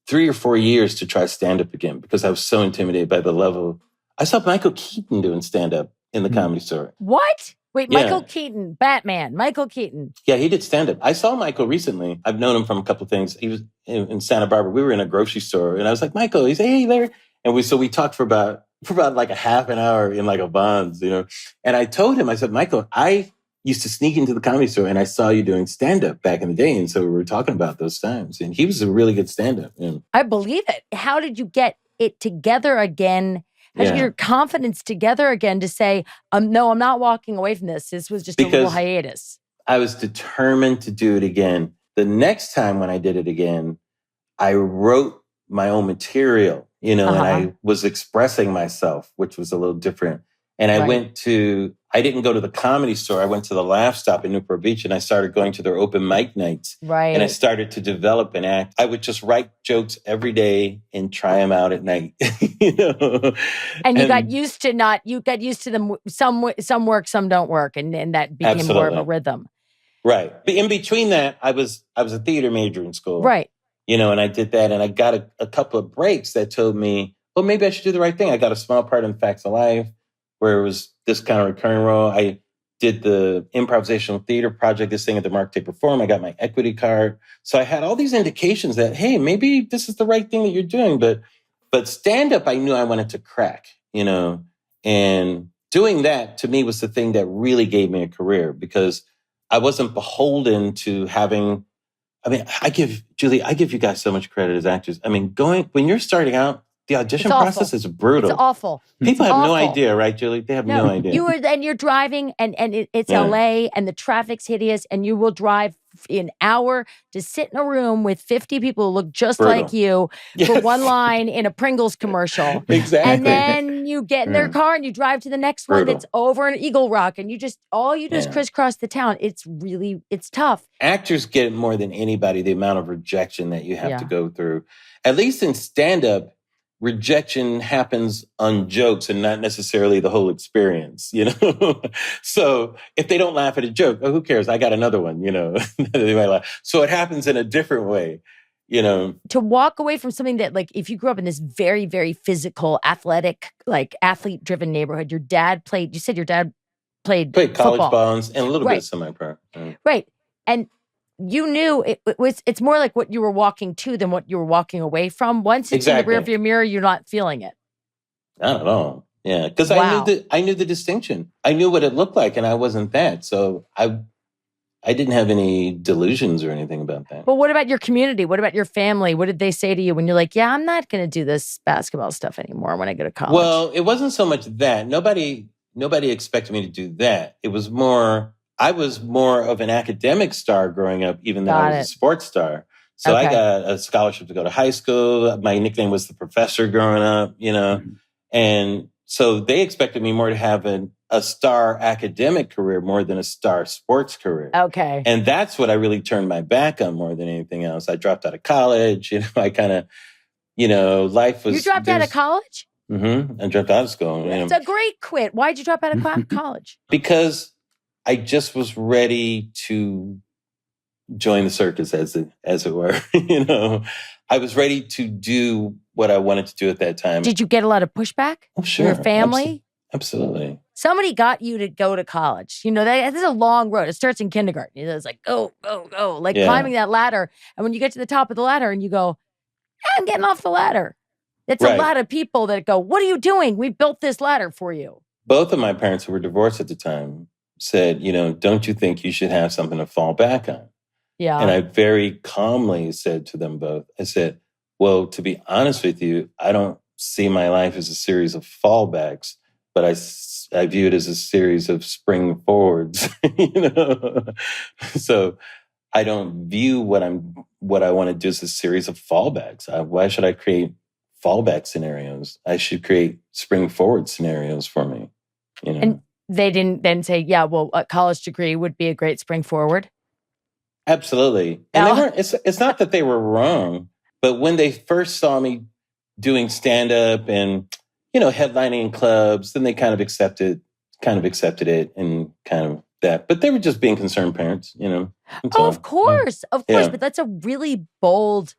3 or 4 years to try stand-up again because I was so intimidated by the level. I saw Michael Keaton doing stand-up in the Comedy Store. What? Wait, Michael Keaton, Batman, Michael Keaton. Yeah, he did stand-up. I saw Michael recently. I've known him from a couple of things. He was in Santa Barbara. We were in a grocery store and I was like, Michael, he's, hey, Larry. And we talked for about like a half an hour in like a bonds, And I told him, I said, Michael, I used to sneak into the Comedy Store and I saw you doing stand-up back in the day. And so we were talking about those times. And he was a really good stand-up. I believe it. How did you get it together again? How'd you get your confidence together again to say, no, I'm not walking away from this. This was just a little hiatus. I was determined to do it again. The next time when I did it again, I wrote my own material, and I was expressing myself, which was a little different. And I I didn't go to the Comedy Store. I went to the Laugh Stop in Newport Beach, and I started going to their open mic nights. Right. And I started to develop an act. I would just write jokes every day and try them out at night. And you got used to them. Some work, some don't work. And that became more of a rhythm. Right. But in between that, I was a theater major in school. Right. And I did that, and I got a couple of breaks that told me, well, maybe I should do the right thing. I got a small part in Facts of Life, where it was this kind of recurring role. I did the improvisational theater project, this thing at the Mark Taper Forum. I got my equity card. So I had all these indications that, hey, maybe this is the right thing that you're doing. But stand-up, I knew I wanted to crack, and doing that to me was the thing that really gave me a career, because I wasn't beholden to having, I give you guys so much credit as actors. When you're starting out, the audition process is brutal. It's awful. People have no idea, right, Julie? They have no idea. You're driving, and it's LA, and the traffic's hideous, and you will drive an hour to sit in a room with 50 people who look just like you for one line in a Pringles commercial. Exactly. And then you get in their car and you drive to the next one that's over in Eagle Rock, and all you do is crisscross the town. It's tough. Actors get more than anybody the amount of rejection that you have to go through. At least in stand-up, rejection happens on jokes and not necessarily the whole experience, So if they don't laugh at a joke, who cares? I got another one, they might laugh. So it happens in a different way, To walk away from something that, like, if you grew up in this very, very physical, athletic, like athlete-driven neighborhood, you said your dad played college football. ball and a little bit of semi-pro. Right. And you knew it's more like what you were walking to than what you were walking away from. Once it's in the rearview mirror, you're not feeling it. Not at all. Yeah, because I knew the distinction. I knew what it looked like, and I wasn't that. So I didn't have any delusions or anything about that. But what about your community? What about your family? What did they say to you when you're like, yeah, I'm not going to do this basketball stuff anymore when I go to college? Well, it wasn't so much that. Nobody expected me to do that. It was more, I was more of an academic star growing up, even though I was a sports star. So I got a scholarship to go to high school. My nickname was the professor growing up, Mm-hmm. And so they expected me more to have a star academic career more than a star sports career. Okay. And that's what I really turned my back on more than anything else. I dropped out of college. I kind of, life was... You dropped out of college? Mm-hmm. I dropped out of school. It's a great quit. Why'd you drop out of college? Because I just was ready to join the circus, as it were. I was ready to do what I wanted to do at that time. Did you get a lot of pushback? Oh, sure. Your family? Absolutely. Somebody got you to go to college. This is a long road. It starts in kindergarten. It's like, go, like climbing that ladder. And when you get to the top of the ladder and you go, I'm getting off the ladder. It's a lot of people that go, what are you doing? We built this ladder for you. Both of my parents, who were divorced at the time, said, don't you think you should have something to fall back on? Yeah. And I very calmly said to them both, I said, well, to be honest with you, I don't see my life as a series of fallbacks, but I view it as a series of spring forwards, So I don't view what I want to do as a series of fallbacks. Why should I create fallback scenarios? I should create spring forward scenarios for me. And they didn't then say, yeah, well, a college degree would be a great spring forward. Absolutely. And it's not that they were wrong, but when they first saw me doing stand-up and, headlining in clubs, then they kind of accepted it and kind of that. But they were just being concerned parents, Of course. Yeah. But that's a really bold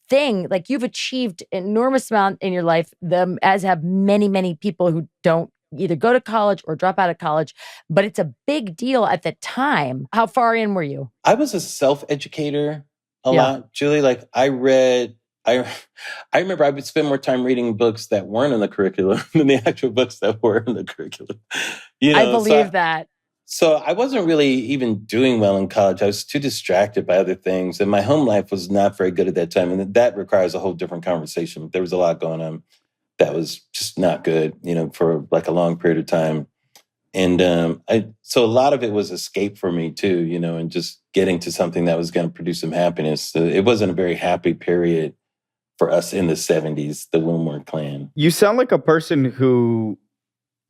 thing. Like, you've achieved an enormous amount in your life, as have many, many people who don't either go to college or drop out of college. But it's a big deal at the time. How far in were you? I was a self-educator a lot, Julie. Like, I remember I would spend more time reading books that weren't in the curriculum than the actual books that were in the curriculum. I believe that. So I wasn't really even doing well in college. I was too distracted by other things. And my home life was not very good at that time. And that requires a whole different conversation. There was a lot going on. that was just not good, for like a long period of time. And so a lot of it was escape for me too, and just getting to something that was going to produce some happiness. So it wasn't a very happy period for us in the 70s, the Wilmore clan. You sound like a person who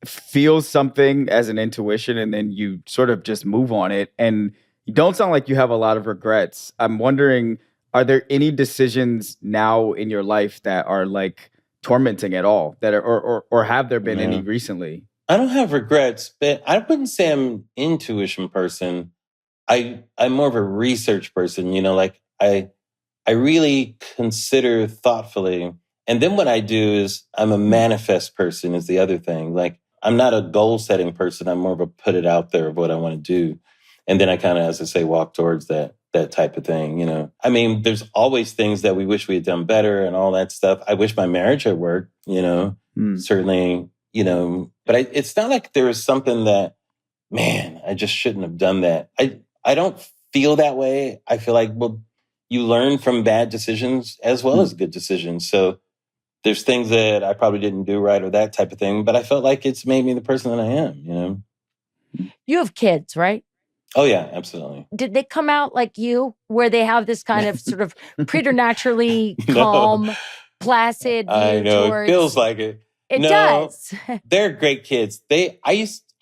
feels something as an intuition and then you sort of just move on it. And you don't sound like you have a lot of regrets. I'm wondering, are there any decisions now in your life that are like tormenting at all, that are, or have there been any recently? I don't have regrets, but I wouldn't say I'm an intuition person. I'm more of a research person, like I really consider thoughtfully. And then what I do is I'm a manifest person is the other thing. Like I'm not a goal setting person. I'm more of a put it out there of what I want to do. And then I kind of, as I say, walk towards that type of thing, I mean, there's always things that we wish we had done better and all that stuff. I wish my marriage had worked, certainly, but it's not like there was something that, man, I just shouldn't have done that. I don't feel that way. I feel like, well, you learn from bad decisions as well as good decisions. So there's things that I probably didn't do right or that type of thing, but I felt like it's made me the person that I am, You have kids, right? Oh, yeah, absolutely. Did they come out like you, where they have this kind of sort of preternaturally calm, placid view? I know, it feels like it. It does. They're great kids.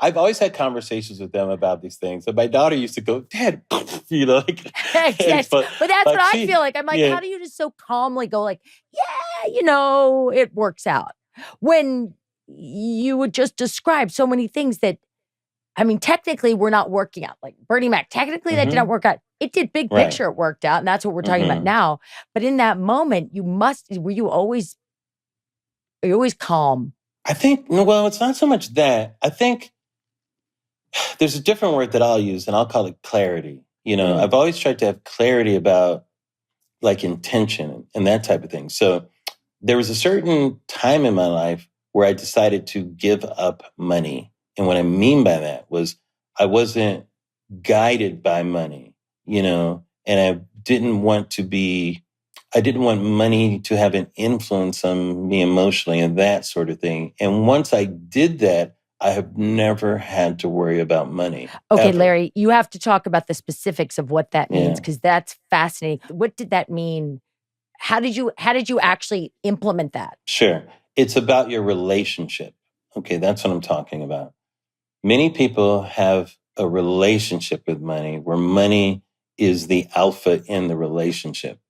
I've always had conversations with them about these things. And my daughter used to go, Dad, like. Yes. But that's what I feel like. I'm like, how do you just so calmly go like, yeah, it works out. When you would just describe so many things that, I mean, technically we're not working out. Like Bernie Mac, technically that did not work out. It did big picture, it worked out. And that's what we're talking about now. But in that moment, were you always calm? I think, well, it's not so much that. I think there's a different word that I'll use, and I'll call it clarity. I've always tried to have clarity about like intention and that type of thing. So there was a certain time in my life where I decided to give up money. And what I mean by that was I wasn't guided by money, and I didn't want money to have an influence on me emotionally and that sort of thing. And once I did that, I have never had to worry about money. Okay, ever. Larry, you have to talk about the specifics of what that means, because that's fascinating. What did that mean? How did you actually implement that? Sure. It's about your relationship. Okay, that's what I'm talking about. Many people have a relationship with money where money is the alpha in the relationship.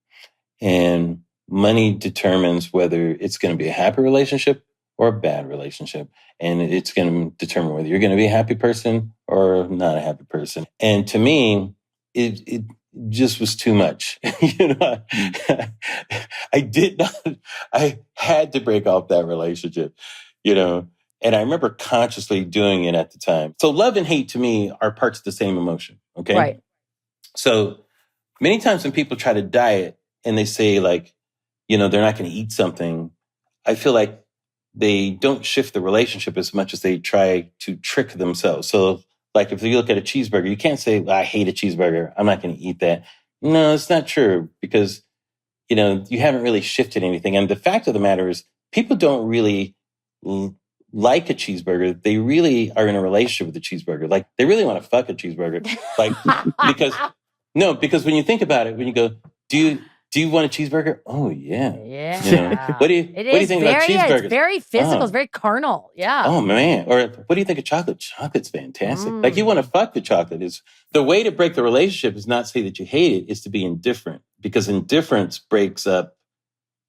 And money determines whether it's going to be a happy relationship or a bad relationship. And it's going to determine whether you're going to be a happy person or not a happy person. And to me, it just was too much. I had to break off that relationship, And I remember consciously doing it at the time. So love and hate to me are parts of the same emotion. Okay. Right. So many times when people try to diet and they say like, they're not going to eat something, I feel like they don't shift the relationship as much as they try to trick themselves. So like if you look at a cheeseburger, you can't say, well, I hate a cheeseburger, I'm not going to eat that. No, it's not true because, you haven't really shifted anything. And the fact of the matter is people don't really like a cheeseburger. They really are in a relationship with a cheeseburger. Like they really want to fuck a cheeseburger. Like, because when you think about it, when you go, do you want a cheeseburger? Oh, yeah. Yeah. What do you think about cheeseburgers? It's very physical. It's very carnal. Yeah. Oh, man. Or what do you think of chocolate? Chocolate's fantastic. Like you want to fuck the chocolate. The way to break the relationship is not say that you hate it, is to be indifferent. Because indifference breaks up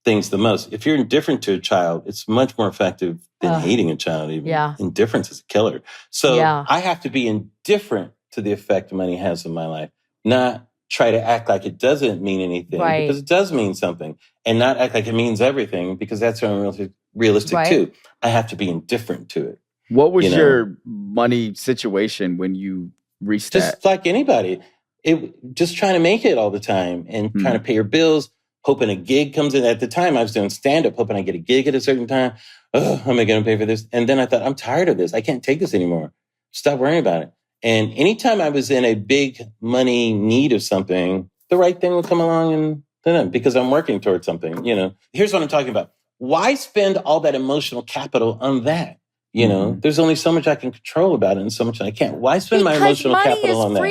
things the most. If you're indifferent to a child, it's much more effective than hating a child even. Yeah. Indifference is a killer. So I have to be indifferent to the effect money has in my life, not try to act like it doesn't mean anything because it does mean something, and not act like it means everything because that's unrealistic too. I have to be indifferent to it. What was your money situation when you reached that? Just like anybody, just trying to make it all the time and trying to pay your bills, hoping a gig comes in. At the time, I was doing stand-up, hoping I get a gig at a certain time. Oh, how am I going to pay for this? And then I thought, I'm tired of this. I can't take this anymore. Stop worrying about it. And anytime I was in a big money need of something, the right thing would come along and because I'm working towards something, Here's what I'm talking about. why spend all that emotional capital on that? You know, there's only so much I can control about it and so much I can't. Why spend my emotional capital on that?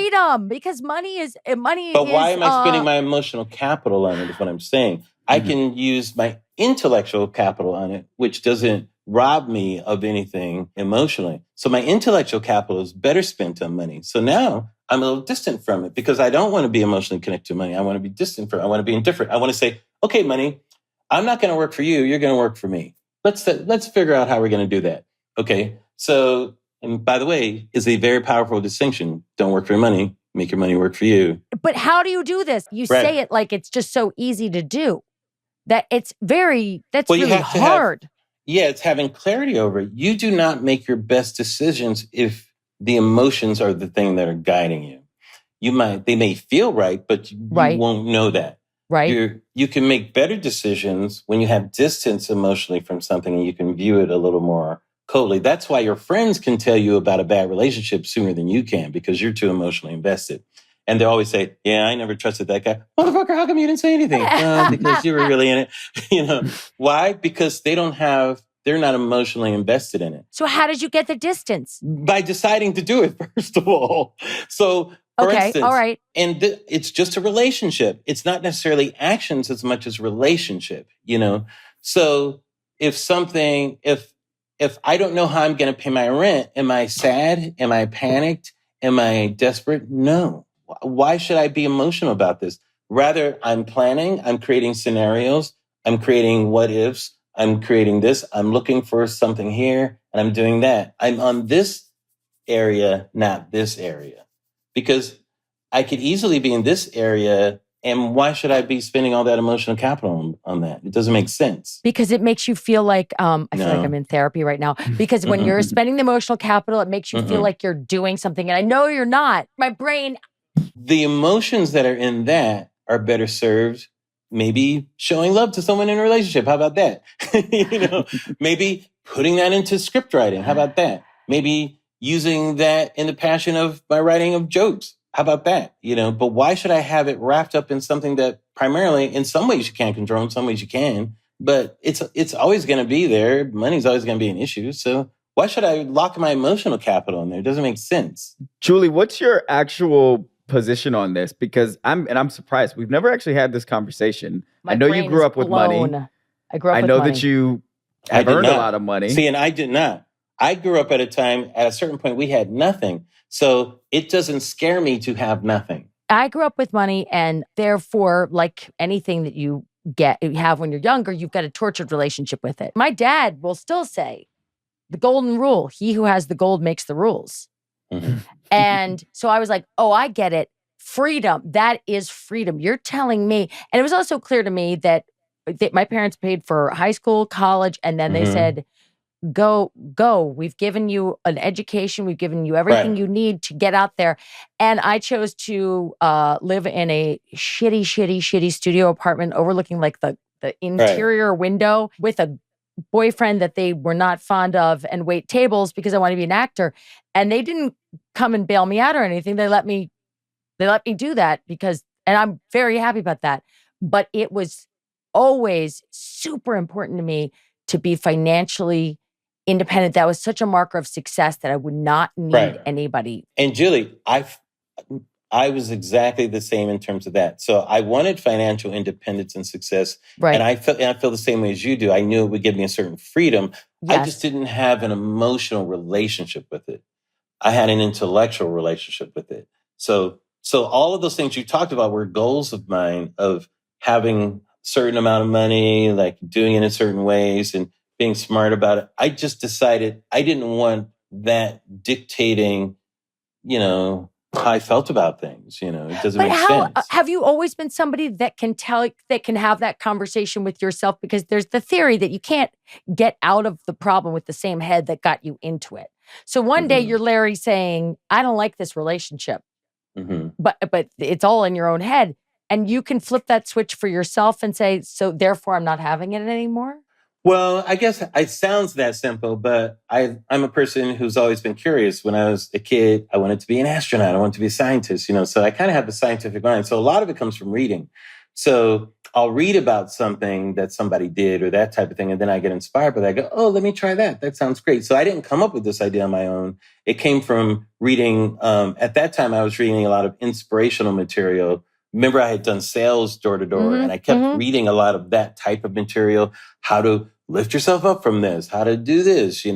Because money is freedom. Because money But why am I spending my emotional capital on it is what I'm saying. I can use my intellectual capital on it, which doesn't rob me of anything emotionally. So my intellectual capital is better spent on money. So now I'm a little distant from it because I don't want to be emotionally connected to money. I want to be distant from it. I want to be indifferent. I want to say, okay, money, I'm not going to work for you. You're going to work for me. Let's figure out how we're going to do that. Okay. So, and by the way, is a very powerful distinction. Don't work for your money. Make your money work for you. But how do you do this? You say it like it's just so easy to do. That's really hard. It's having clarity over it. You do not make your best decisions if the emotions are the thing that are guiding you. They may feel right, but you won't know that. Right. You can make better decisions when you have distance emotionally from something and you can view it a little more coldly. That's why your friends can tell you about a bad relationship sooner than you can because you're too emotionally invested. And they always say, yeah, I never trusted that guy. Motherfucker, how come you didn't say anything? Because you were really in it. Why? Because they're not emotionally invested in it. So how did you get the distance? By deciding to do it, first of all. So, for instance, all right. And it's just a relationship. It's not necessarily actions as much as relationship, So if I don't know how I'm going to pay my rent, am I sad? Am I panicked? Am I desperate? No. Why should I be emotional about this? Rather, I'm planning, I'm creating scenarios, I'm creating what ifs, I'm creating this, I'm looking for something here, and I'm doing that. I'm on this area, not this area. Because I could easily be in this area, and why should I be spending all that emotional capital on that? It doesn't make sense. Because it makes you feel like, I feel like I'm in therapy right now. Because when you're spending the emotional capital, it makes you feel like you're doing something. And I know you're not. My brain... The emotions that are in that are better served maybe showing love to someone in a relationship. How about that? Maybe putting that into script writing. How about that? Maybe using that in the passion of my writing of jokes. How about that? But why should I have it wrapped up in something that primarily in some ways you can't control, in some ways you can, but it's always going to be there. Money's always going to be an issue. So why should I lock my emotional capital in there? It doesn't make sense. Julie, what's your actual position on this? Because I'm surprised. We've never actually had this conversation. I know you grew up with money. I grew up with money. I know that you have earned a lot of money. See, and I did not. I grew up at a time, at a certain point, we had nothing. So it doesn't scare me to have nothing. I grew up with money, and therefore, like anything that you have when you're younger, you've got a tortured relationship with it. My dad will still say, the golden rule, he who has the gold makes the rules. And so I was like, oh, I get it. Freedom. That is freedom. You're telling me. And it was also clear to me that my parents paid for high school, college, and then they said, go. We've given you an education. We've given you everything you need to get out there. And I chose to live in a shitty studio apartment overlooking like the interior window with a boyfriend that they were not fond of and wait tables because I wanted to be an actor. And they didn't come and bail me out or anything. They let me do that and I'm very happy about that. But it was always super important to me to be financially independent. That was such a marker of success that I would not need anybody. And Julie, I was exactly the same in terms of that. So I wanted financial independence and success. Right. And I feel the same way as you do. I knew it would give me a certain freedom. Yes. I just didn't have an emotional relationship with it. I had an intellectual relationship with it. So all of those things you talked about were goals of mine of having a certain amount of money, like doing it in certain ways and being smart about it. I just decided I didn't want that dictating, how I felt about things. It doesn't make sense. Have you always been somebody that can have that conversation with yourself? Because there's the theory that you can't get out of the problem with the same head that got you into it. So one day you're Larry saying, I don't like this relationship, but it's all in your own head. And you can flip that switch for yourself and say, so therefore I'm not having it anymore. Well, I guess it sounds that simple, but I'm a person who's always been curious. When I was a kid, I wanted to be an astronaut. I wanted to be a scientist, so I kind of have the scientific mind. So a lot of it comes from reading. So I'll read about something that somebody did or that type of thing. And then I get inspired by that. I go, oh, let me try that. That sounds great. So I didn't come up with this idea on my own. It came from reading. At that time, I was reading a lot of inspirational material. Remember, I had done sales door to door, and I kept reading a lot of that type of material, how to lift yourself up from this, how to do this,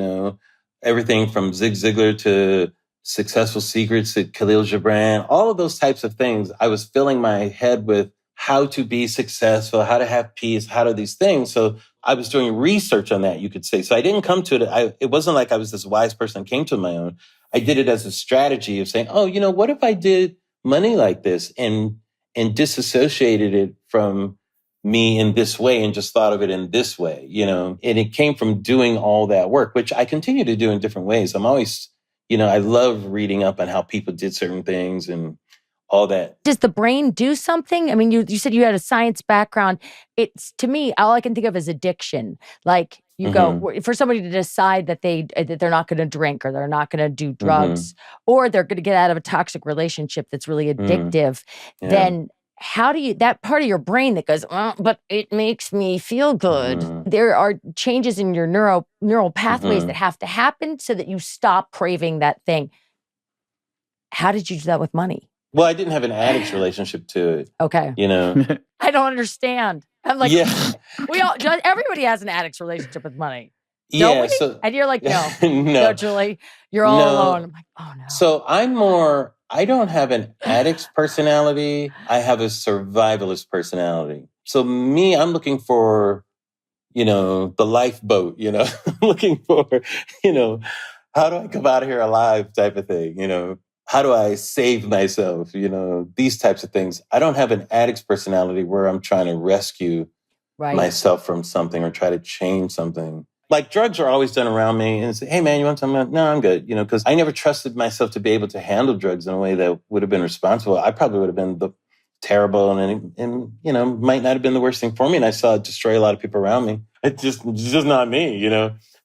everything from Zig Ziglar to Successful Secrets to Khalil Gibran, all of those types of things. I was filling my head with how to be successful, how to have peace, how to these things. So I was doing research on that, you could say. So I didn't come to it. It wasn't like I was this wise person that came to my own. I did it as a strategy of saying, oh, what if I did money like this and disassociated it from me in this way and just thought of it in this way, and it came from doing all that work, which I continue to do in different ways. I'm always, I love reading up on how people did certain things and all that. Does the brain do something? I mean, you said you had a science background. It's, to me, all I can think of is addiction. Like you go, for somebody to decide that they're not going to drink or they're not going to do drugs or they're going to get out of a toxic relationship that's really addictive, then how do you, that part of your brain that goes, but it makes me feel good. There are changes in your neural pathways that have to happen so that you stop craving that thing. How did you do that with money? Well, I didn't have an addict's relationship to it. Okay. I don't understand. I'm like, everybody has an addict's relationship with money. Don't we? So, and you're like, no, no, Julie, you're all alone. I'm like, oh no. So I don't have an addict's personality. I have a survivalist personality. So me, I'm looking for, the lifeboat, looking for, how do I come out of here alive type of thing, How do I save myself? These types of things. I don't have an addict's personality where I'm trying to rescue myself from something or try to change something. Like drugs are always done around me and say, hey man, you want something? No, I'm good. Because I never trusted myself to be able to handle drugs in a way that would have been responsible. I probably would have been terrible and might not have been the worst thing for me. And I saw it destroy a lot of people around me. It's just not me,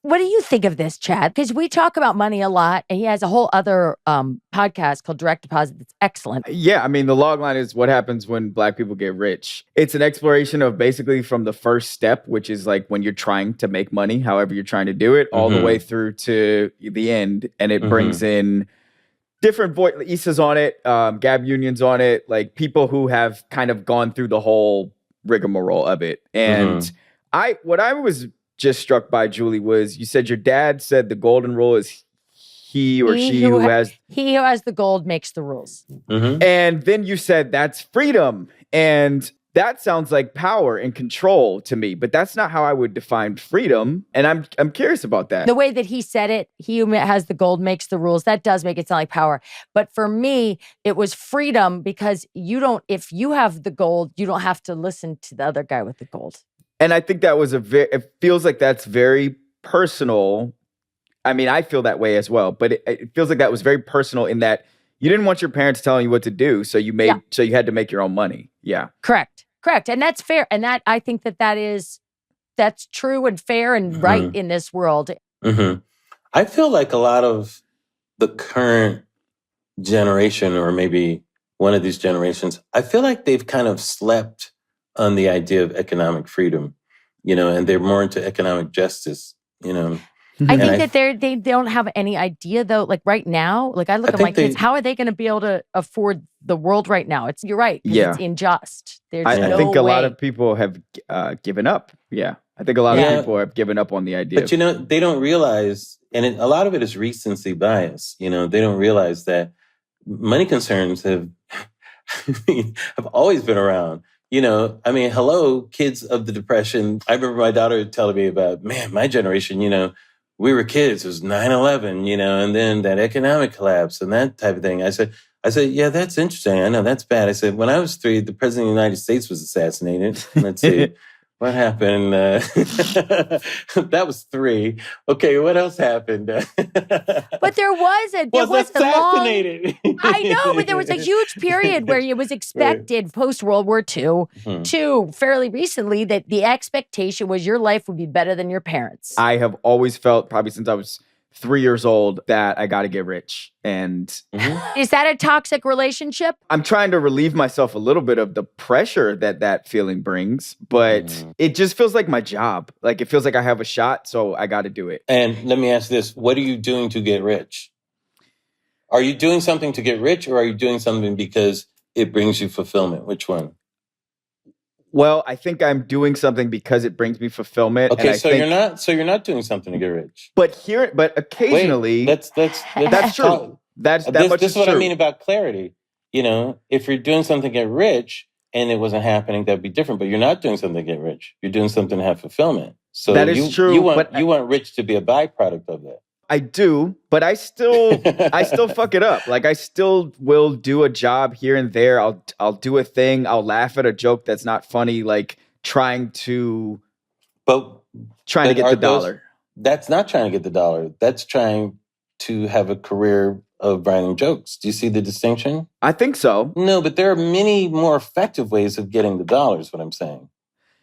What do you think of this, Chad? Because we talk about money a lot, and he has a whole other podcast called Direct Deposit that's excellent. Yeah, I mean, the log line is what happens when Black people get rich. It's an exploration of basically from the first step, which is like when you're trying to make money, however you're trying to do it, all the way through to the end. And it brings in different voices on it, Gab Unions on it, like people who have kind of gone through the whole rigmarole of it. And what I was just struck by, Julie, was you said your dad said the golden rule is he or she who has the gold makes the rules. And then you said that's freedom. And that sounds like power and control to me, but that's not how I would define freedom. And I'm curious about that. The way that he said it, he who has the gold makes the rules. That does make it sound like power. But for me, it was freedom because if you have the gold, you don't have to listen to the other guy with the gold. And I think that was it feels like that's very personal. I mean, I feel that way as well, but it feels like that was very personal in that you didn't want your parents telling you what to do. So you had to make your own money. Yeah. Correct. And that's fair. And I think that's true and fair and right in this world. I feel like a lot of the current generation, or maybe one of these generations, I feel like they've kind of slept on the idea of economic freedom, and they're more into economic justice, I think that they don't have any idea though. Like right now, like I look at my kids, how are they going to be able to afford the world right now? You're right. Yeah. It's unjust. I think a lot of people have given up. Yeah. I think a lot of people have given up on the idea. But they don't realize, and a lot of it is recency bias. They don't realize that money concerns have always been around. Hello, kids of the Depression. I remember my daughter telling me about, man, my generation, we were kids. It was 9/11, and then that economic collapse and that type of thing. I said, yeah, that's interesting. I know that's bad. I said, when I was 3, the president of the United States was assassinated. Let's see. What happened? That was 3. Okay, what else happened? But there was assassinated. I know, but there was a huge period where it was expected post World War II to fairly recently that the expectation was your life would be better than your parents. I have always felt, probably since I was 3 years old that I got to get rich. And is that a toxic relationship? I'm trying to relieve myself a little bit of the pressure that feeling brings, but it just feels like my job. Like, it feels like I have a shot, so I got to do it. And let me ask this. What are you doing to get rich? Are you doing something to get rich, or are you doing something because it brings you fulfillment? Which one? Well, I think I'm doing something because it brings me fulfillment. Okay, so you're not doing something to get rich. But occasionally, Wait, that's true. This is what true. I mean about clarity. You know, if you're doing something to get rich and it wasn't happening, that'd be different. But you're not doing something to get rich. You're doing something to have fulfillment. So that is true. You want rich to be a byproduct of that. I do, but I still fuck it up. Like, I still will do a job here and there. I'll do a thing. I'll laugh at a joke that's not funny, like trying to get the dollar. That's not trying to get the dollar. That's trying to have a career of writing jokes. Do you see the distinction? I think so. No, but there are many more effective ways of getting the dollars, what I'm saying.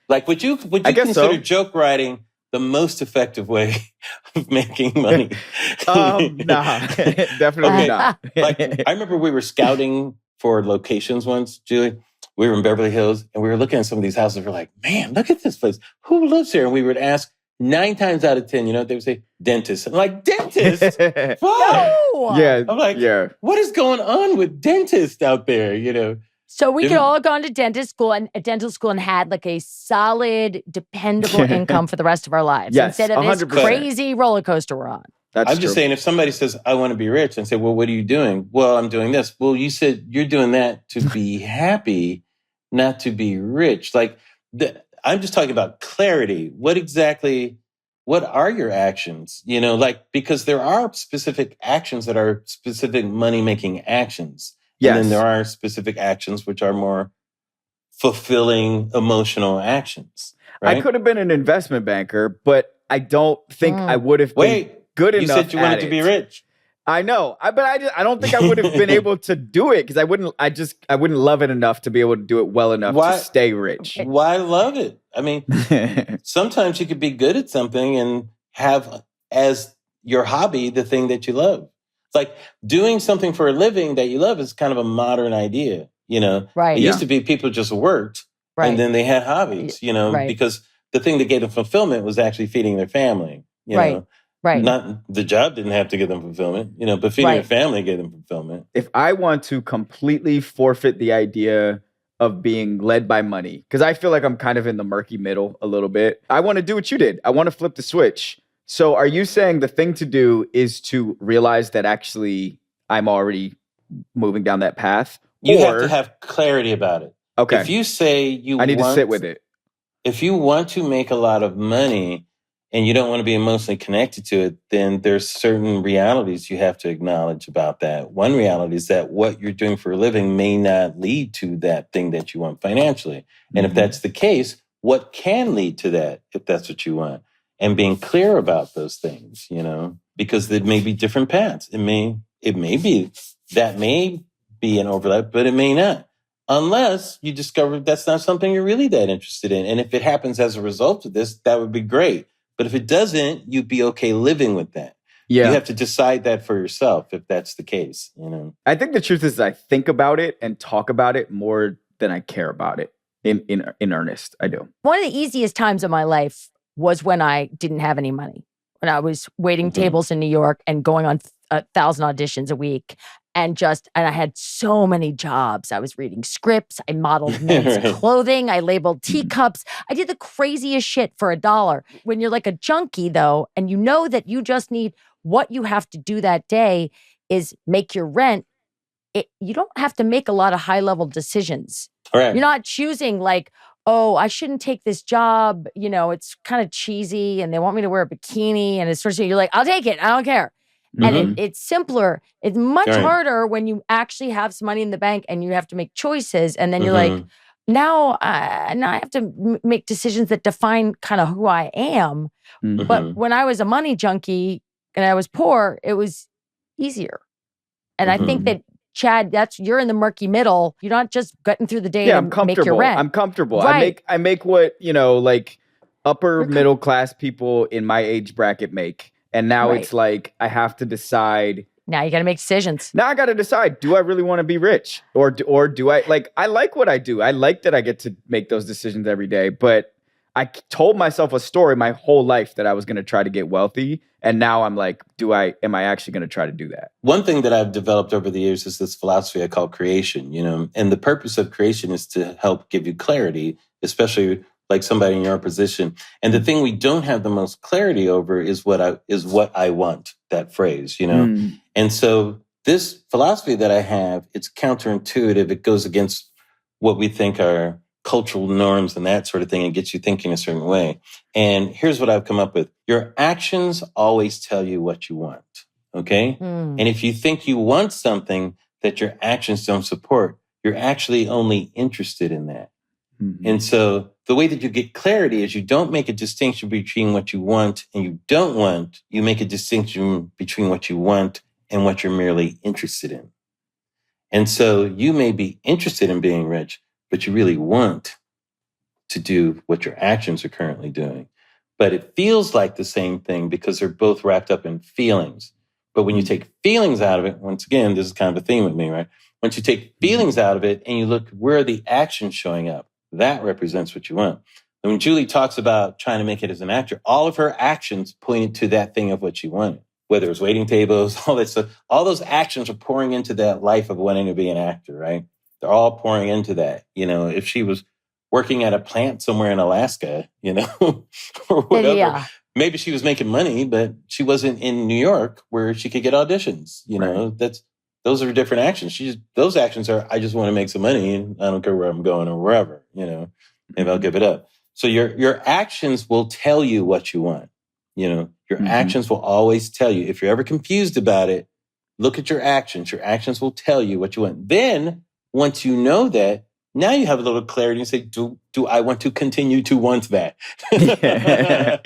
Like, would you consider joke writing the most effective way of making money? Nah, definitely not. Like, I remember we were scouting for locations once, Julie. We were in Beverly Hills and we were looking at some of these houses. We're like, man, look at this place. Who lives here? And we would ask 9 times out of 10, you know what they would say? Dentist. I'm like, dentist? Fuck! No! Yeah. I'm like, what is going on with dentists out there, you know? So we could all have gone to dental school and had like a solid, dependable income for the rest of our lives. Yes, instead of 100%. this crazy roller coaster we're on. I'm just saying, if somebody says, I want to be rich, and say, well, what are you doing? Well, I'm doing this. Well, you said you're doing that to be happy, not to be rich. Like, I'm just talking about clarity. What are your actions? You know, like, because there are specific actions that are specific money-making actions. Yes. And then there are specific actions which are more fulfilling emotional actions. Right? I could have been an investment banker, but I don't think I would have been good enough. You said you wanted to be rich. I know, but I don't think I would have been able to do it because I wouldn't love it enough to be able to do it well enough to stay rich. Why love it? I mean, sometimes you could be good at something and have as your hobby the thing that you love. It's like doing something for a living that you love is kind of a modern idea, you know? Right. It used to be people just worked and then they had hobbies, you know, because the thing that gave them fulfillment was actually feeding their family, you know? Right. Not the job didn't have to give them fulfillment, you know, but feeding their family gave them fulfillment. If I want to completely forfeit the idea of being led by money, because I feel like I'm kind of in the murky middle a little bit, I want to do what you did. I want to flip the switch. So are you saying the thing to do is to realize that actually I'm already moving down that path? You have to have clarity about it. Okay. If you say I need to sit with it. If you want to make a lot of money and you don't want to be emotionally connected to it, then there's certain realities you have to acknowledge about that. One reality is that what you're doing for a living may not lead to that thing that you want financially. And if that's the case, what can lead to that if that's what you want? And being clear about those things, you know, because there may be different paths. It may be that may be an overlap, but it may not. Unless you discover that's not something you're really that interested in. And if it happens as a result of this, that would be great. But if it doesn't, you'd be okay living with that. Yeah. You have to decide that for yourself if that's the case, you know. I think the truth is I think about it and talk about it more than I care about it in earnest. I do. One of the easiest times of my life was when I didn't have any money. When I was waiting tables in New York and going on 1,000 auditions a week. And I had so many jobs. I was reading scripts. I modeled men's clothing. I labeled teacups. I did the craziest shit for $1. When you're like a junkie, though, and you know that you just need what you have to do that day is make your rent, you don't have to make a lot of high-level decisions. Right. You're not choosing like, oh, I shouldn't take this job. You know, it's kind of cheesy and they want me to wear a bikini. And it's sort of, you're like, I'll take it. I don't care. And it's simpler. It's much harder when you actually have some money in the bank and you have to make choices. And then you're like, now I have to make decisions that define kind of who I am. But when I was a money junkie and I was poor, it was easier. And I think that, Chad, you're in the murky middle. You're not just getting through the day to make your rent. I'm comfortable. Right. I make what, like upper middle class people in my age bracket make. And now it's like, I have to decide. Now you got to make decisions. Now I got to decide, do I really want to be rich? Or do I, like, I like what I do. I like that I get to make those decisions every day. But I told myself a story my whole life that I was going to try to get wealthy. And now I'm like, am I actually going to try to do that? One thing that I've developed over the years is this philosophy I call creation, and the purpose of creation is to help give you clarity, especially like somebody in your position. And the thing we don't have the most clarity over is what I want, that phrase, And so this philosophy that I have, it's counterintuitive. It goes against what we think are cultural norms and that sort of thing, and gets you thinking a certain way. And here's what I've come up with. Your actions always tell you what you want, okay? And if you think you want something that your actions don't support, you're actually only interested in that. And so the way that you get clarity is you don't make a distinction between what you want and you don't want. You make a distinction between what you want and what you're merely interested in. And so you may be interested in being rich, but you really want to do what your actions are currently doing. But it feels like the same thing because they're both wrapped up in feelings. But when you take feelings out of it, once again, this is kind of a theme with me, right? Once you take feelings out of it and you look where are the actions showing up, that represents what you want. And when Julie talks about trying to make it as an actor, all of her actions pointed to that thing of what she wanted. Whether it was waiting tables, all that stuff, all those actions are pouring into that life of wanting to be an actor, right? They're all pouring into that. If she was working at a plant somewhere in Alaska, or whatever, maybe she was making money, but she wasn't in New York where she could get auditions. Those are different actions. Those actions are, I just want to make some money and I don't care where I'm going or wherever, maybe I'll give it up. So your actions will tell you what you want. Your actions will always tell you. If you're ever confused about it, look at your actions. Your actions will tell you what you want. Then once you know that, now you have a little clarity and say, do I want to continue to want that? The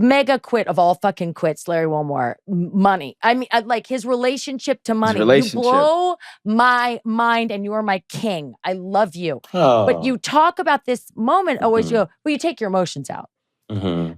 mega quit of all fucking quits, Larry Wilmore, money. I mean, like his relationship to money. You blow my mind and you are my king. I love you. Oh. But you talk about this moment always, you take your emotions out.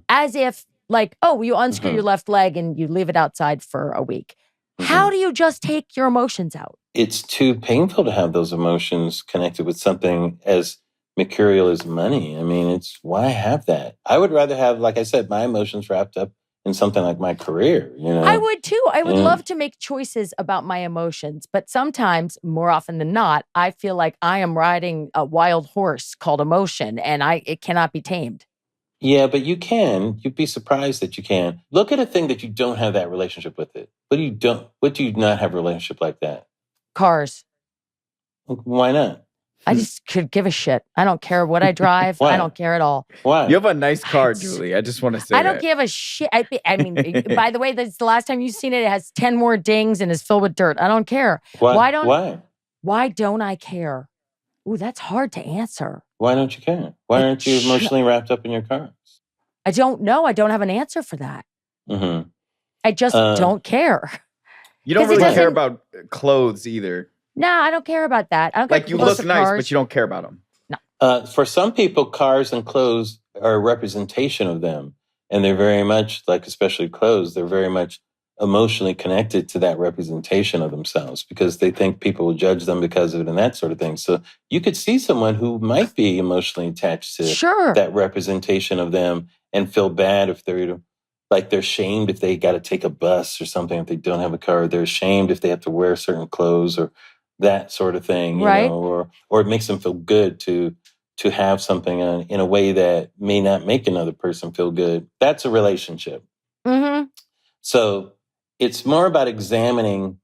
As if like, you unscrew your left leg and you leave it outside for a week. How do you just take your emotions out? It's too painful to have those emotions connected with something as mercurial as money. I mean, why have that? I would rather have, like I said, my emotions wrapped up in something like my career, I would too. I would love to make choices about my emotions, but sometimes, more often than not, I feel like I am riding a wild horse called emotion and it cannot be tamed. Yeah, but you can. You'd be surprised that you can. Look at a thing that you don't have that relationship with it. What do you not have a relationship like that? Cars. Why not? I just could give a shit. I don't care what I drive. I don't care at all. Why? You have a nice car, Julie. I just want to say I don't give a shit. I mean, by the way, that's the last time you've seen it. It has 10 more dings and is filled with dirt. I don't care. Why don't I care? Ooh, that's hard to answer. Why don't you care? Why aren't you emotionally wrapped up in your cars? I don't know. I don't have an answer for that. I just don't care. You don't really care about clothes either. No, I don't care about that. I don't like you look nice, but you don't care about them. No. For some people, cars and clothes are a representation of them. And they're very much, like especially clothes, they're very much emotionally connected to that representation of themselves because they think people will judge them because of it and that sort of thing. So you could see someone who might be emotionally attached to that representation of them and feel bad if they're shamed if they got to take a bus or something, if they don't have a car. They're ashamed if they have to wear certain clothes or that sort of thing, you know, or it makes them feel good to have something in a way that may not make another person feel good. That's a relationship. So it's more about examining,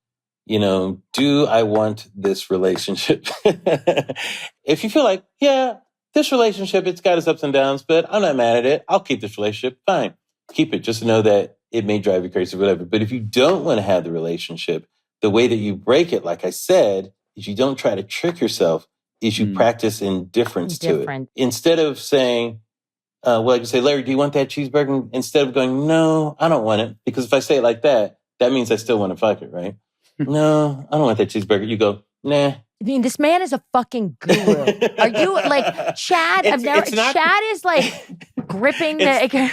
do I want this relationship? If you feel like, this relationship, it's got its ups and downs, but I'm not mad at it. I'll keep this relationship. Fine. Keep it. Just know that it may drive you crazy or whatever. But if you don't want to have the relationship, the way that you break it, like I said, is you don't try to trick yourself, is you practice indifference to it. Instead of saying, like you say, Larry, do you want that cheeseburger? Instead of going, no, I don't want it. Because if I say it like that, that means I still want to fuck it, right? No, I don't want that cheeseburger. You go, nah. I mean, this man is a fucking guru. Are you like Chad? Chad is like gripping.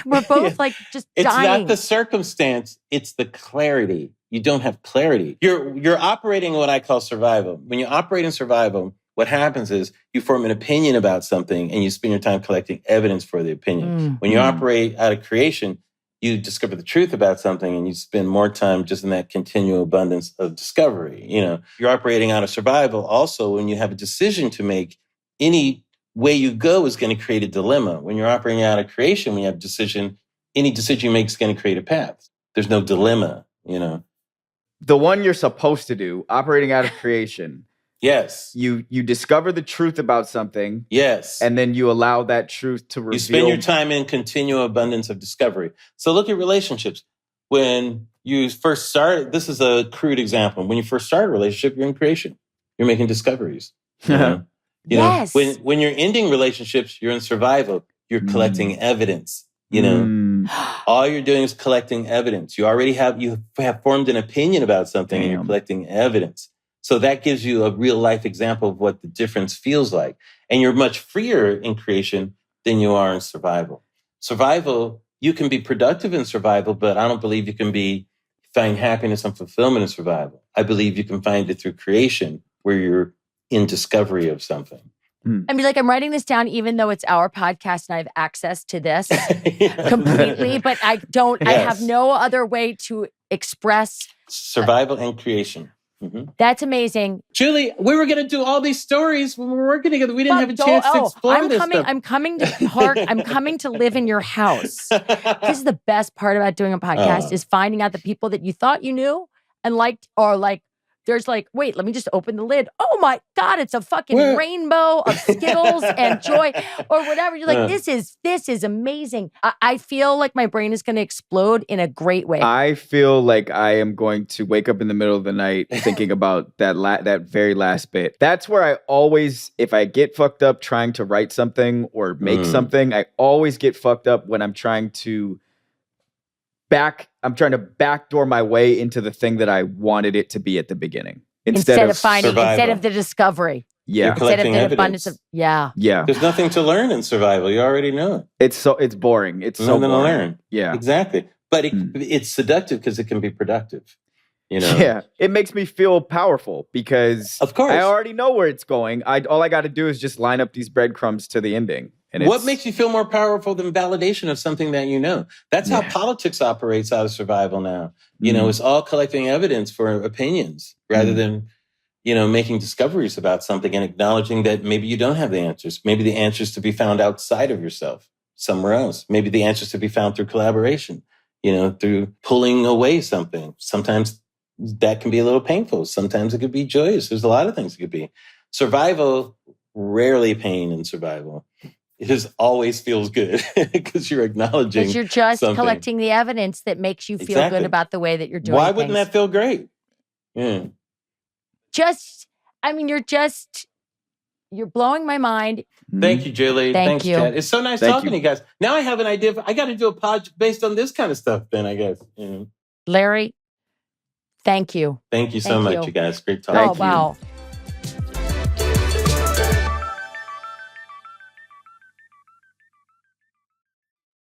We're both like just it's dying. It's not the circumstance. It's the clarity. You don't have clarity. You're operating what I call survival. When you operate in survival, what happens is you form an opinion about something and you spend your time collecting evidence for the opinion. When you operate out of creation, you discover the truth about something and you spend more time just in that continual abundance of discovery. You're operating out of survival also when you have a decision to make. Any way you go is going to create a dilemma. When you're operating out of creation, when you have a decision, any decision you make is going to create a path. There's no dilemma, The one you're supposed to do, operating out of creation. Yes. You discover the truth about something. Yes. And then you allow that truth to reveal. You spend your time in continual abundance of discovery. So look at relationships. When you first start, this is a crude example. When you first start a relationship, you're in creation. You're making discoveries. Yes. When you're ending relationships, you're in survival. You're collecting evidence. All you're doing is collecting evidence. You have formed an opinion about something and you're collecting evidence. So that gives you a real life example of what the difference feels like. And you're much freer in creation than you are in survival. Survival, you can be productive in survival, but I don't believe you can find happiness and fulfillment in survival. I believe you can find it through creation where you're in discovery of something. I mean, I'm writing this down, even though it's our podcast and I have access to this completely, but I don't, I have no other way to express survival and creation. That's amazing. Julie, we were going to do all these stories when we were working together. We didn't have a chance to explore this stuff. I'm coming to park. I'm coming to live in your house. This is the best part about doing a podcast is finding out the people that you thought you knew and liked or there's wait, let me just open the lid. Oh my God, it's a fucking rainbow of Skittles and joy or whatever. You're like, this is amazing. I feel like my brain is going to explode in a great way. I feel like I am going to wake up in the middle of the night thinking about that very last bit. That's where I always, if I get fucked up trying to write something or make something, I always get fucked up when I'm trying to backdoor my way into the thing that I wanted it to be at the beginning. Instead of finding, survival. Instead of the discovery. Yeah. Instead of the abundance of, Yeah. There's nothing to learn in survival. You already know it. It's boring. It's so nothing boring. to learn. Yeah. Exactly. But it's seductive because it can be productive. Yeah. It makes me feel powerful because of course I already know where it's going. All I got to do is just line up these breadcrumbs to the ending. And what makes you feel more powerful than validation of something that you know? That's how politics operates out of survival now. It's all collecting evidence for opinions rather than, making discoveries about something and acknowledging that maybe you don't have the answers. Maybe the answers to be found outside of yourself, somewhere else. Maybe the answers to be found through collaboration, through pulling away something. Sometimes that can be a little painful. Sometimes it could be joyous. There's a lot of things it could be. Survival, rarely pain in survival. It just always feels good because you're acknowledging because you're just something. Collecting the evidence that makes you feel good about the way that you're doing Why things. wouldn't that feel great? Yeah. You're blowing my mind. Thank you, Julie. Thanks, you. Kat. It's so nice talking to you guys. Now I have an idea. I got to do a pod based on this kind of stuff then, I guess. Larry, thank you. Thank you so much, you guys. Great talking. Wow.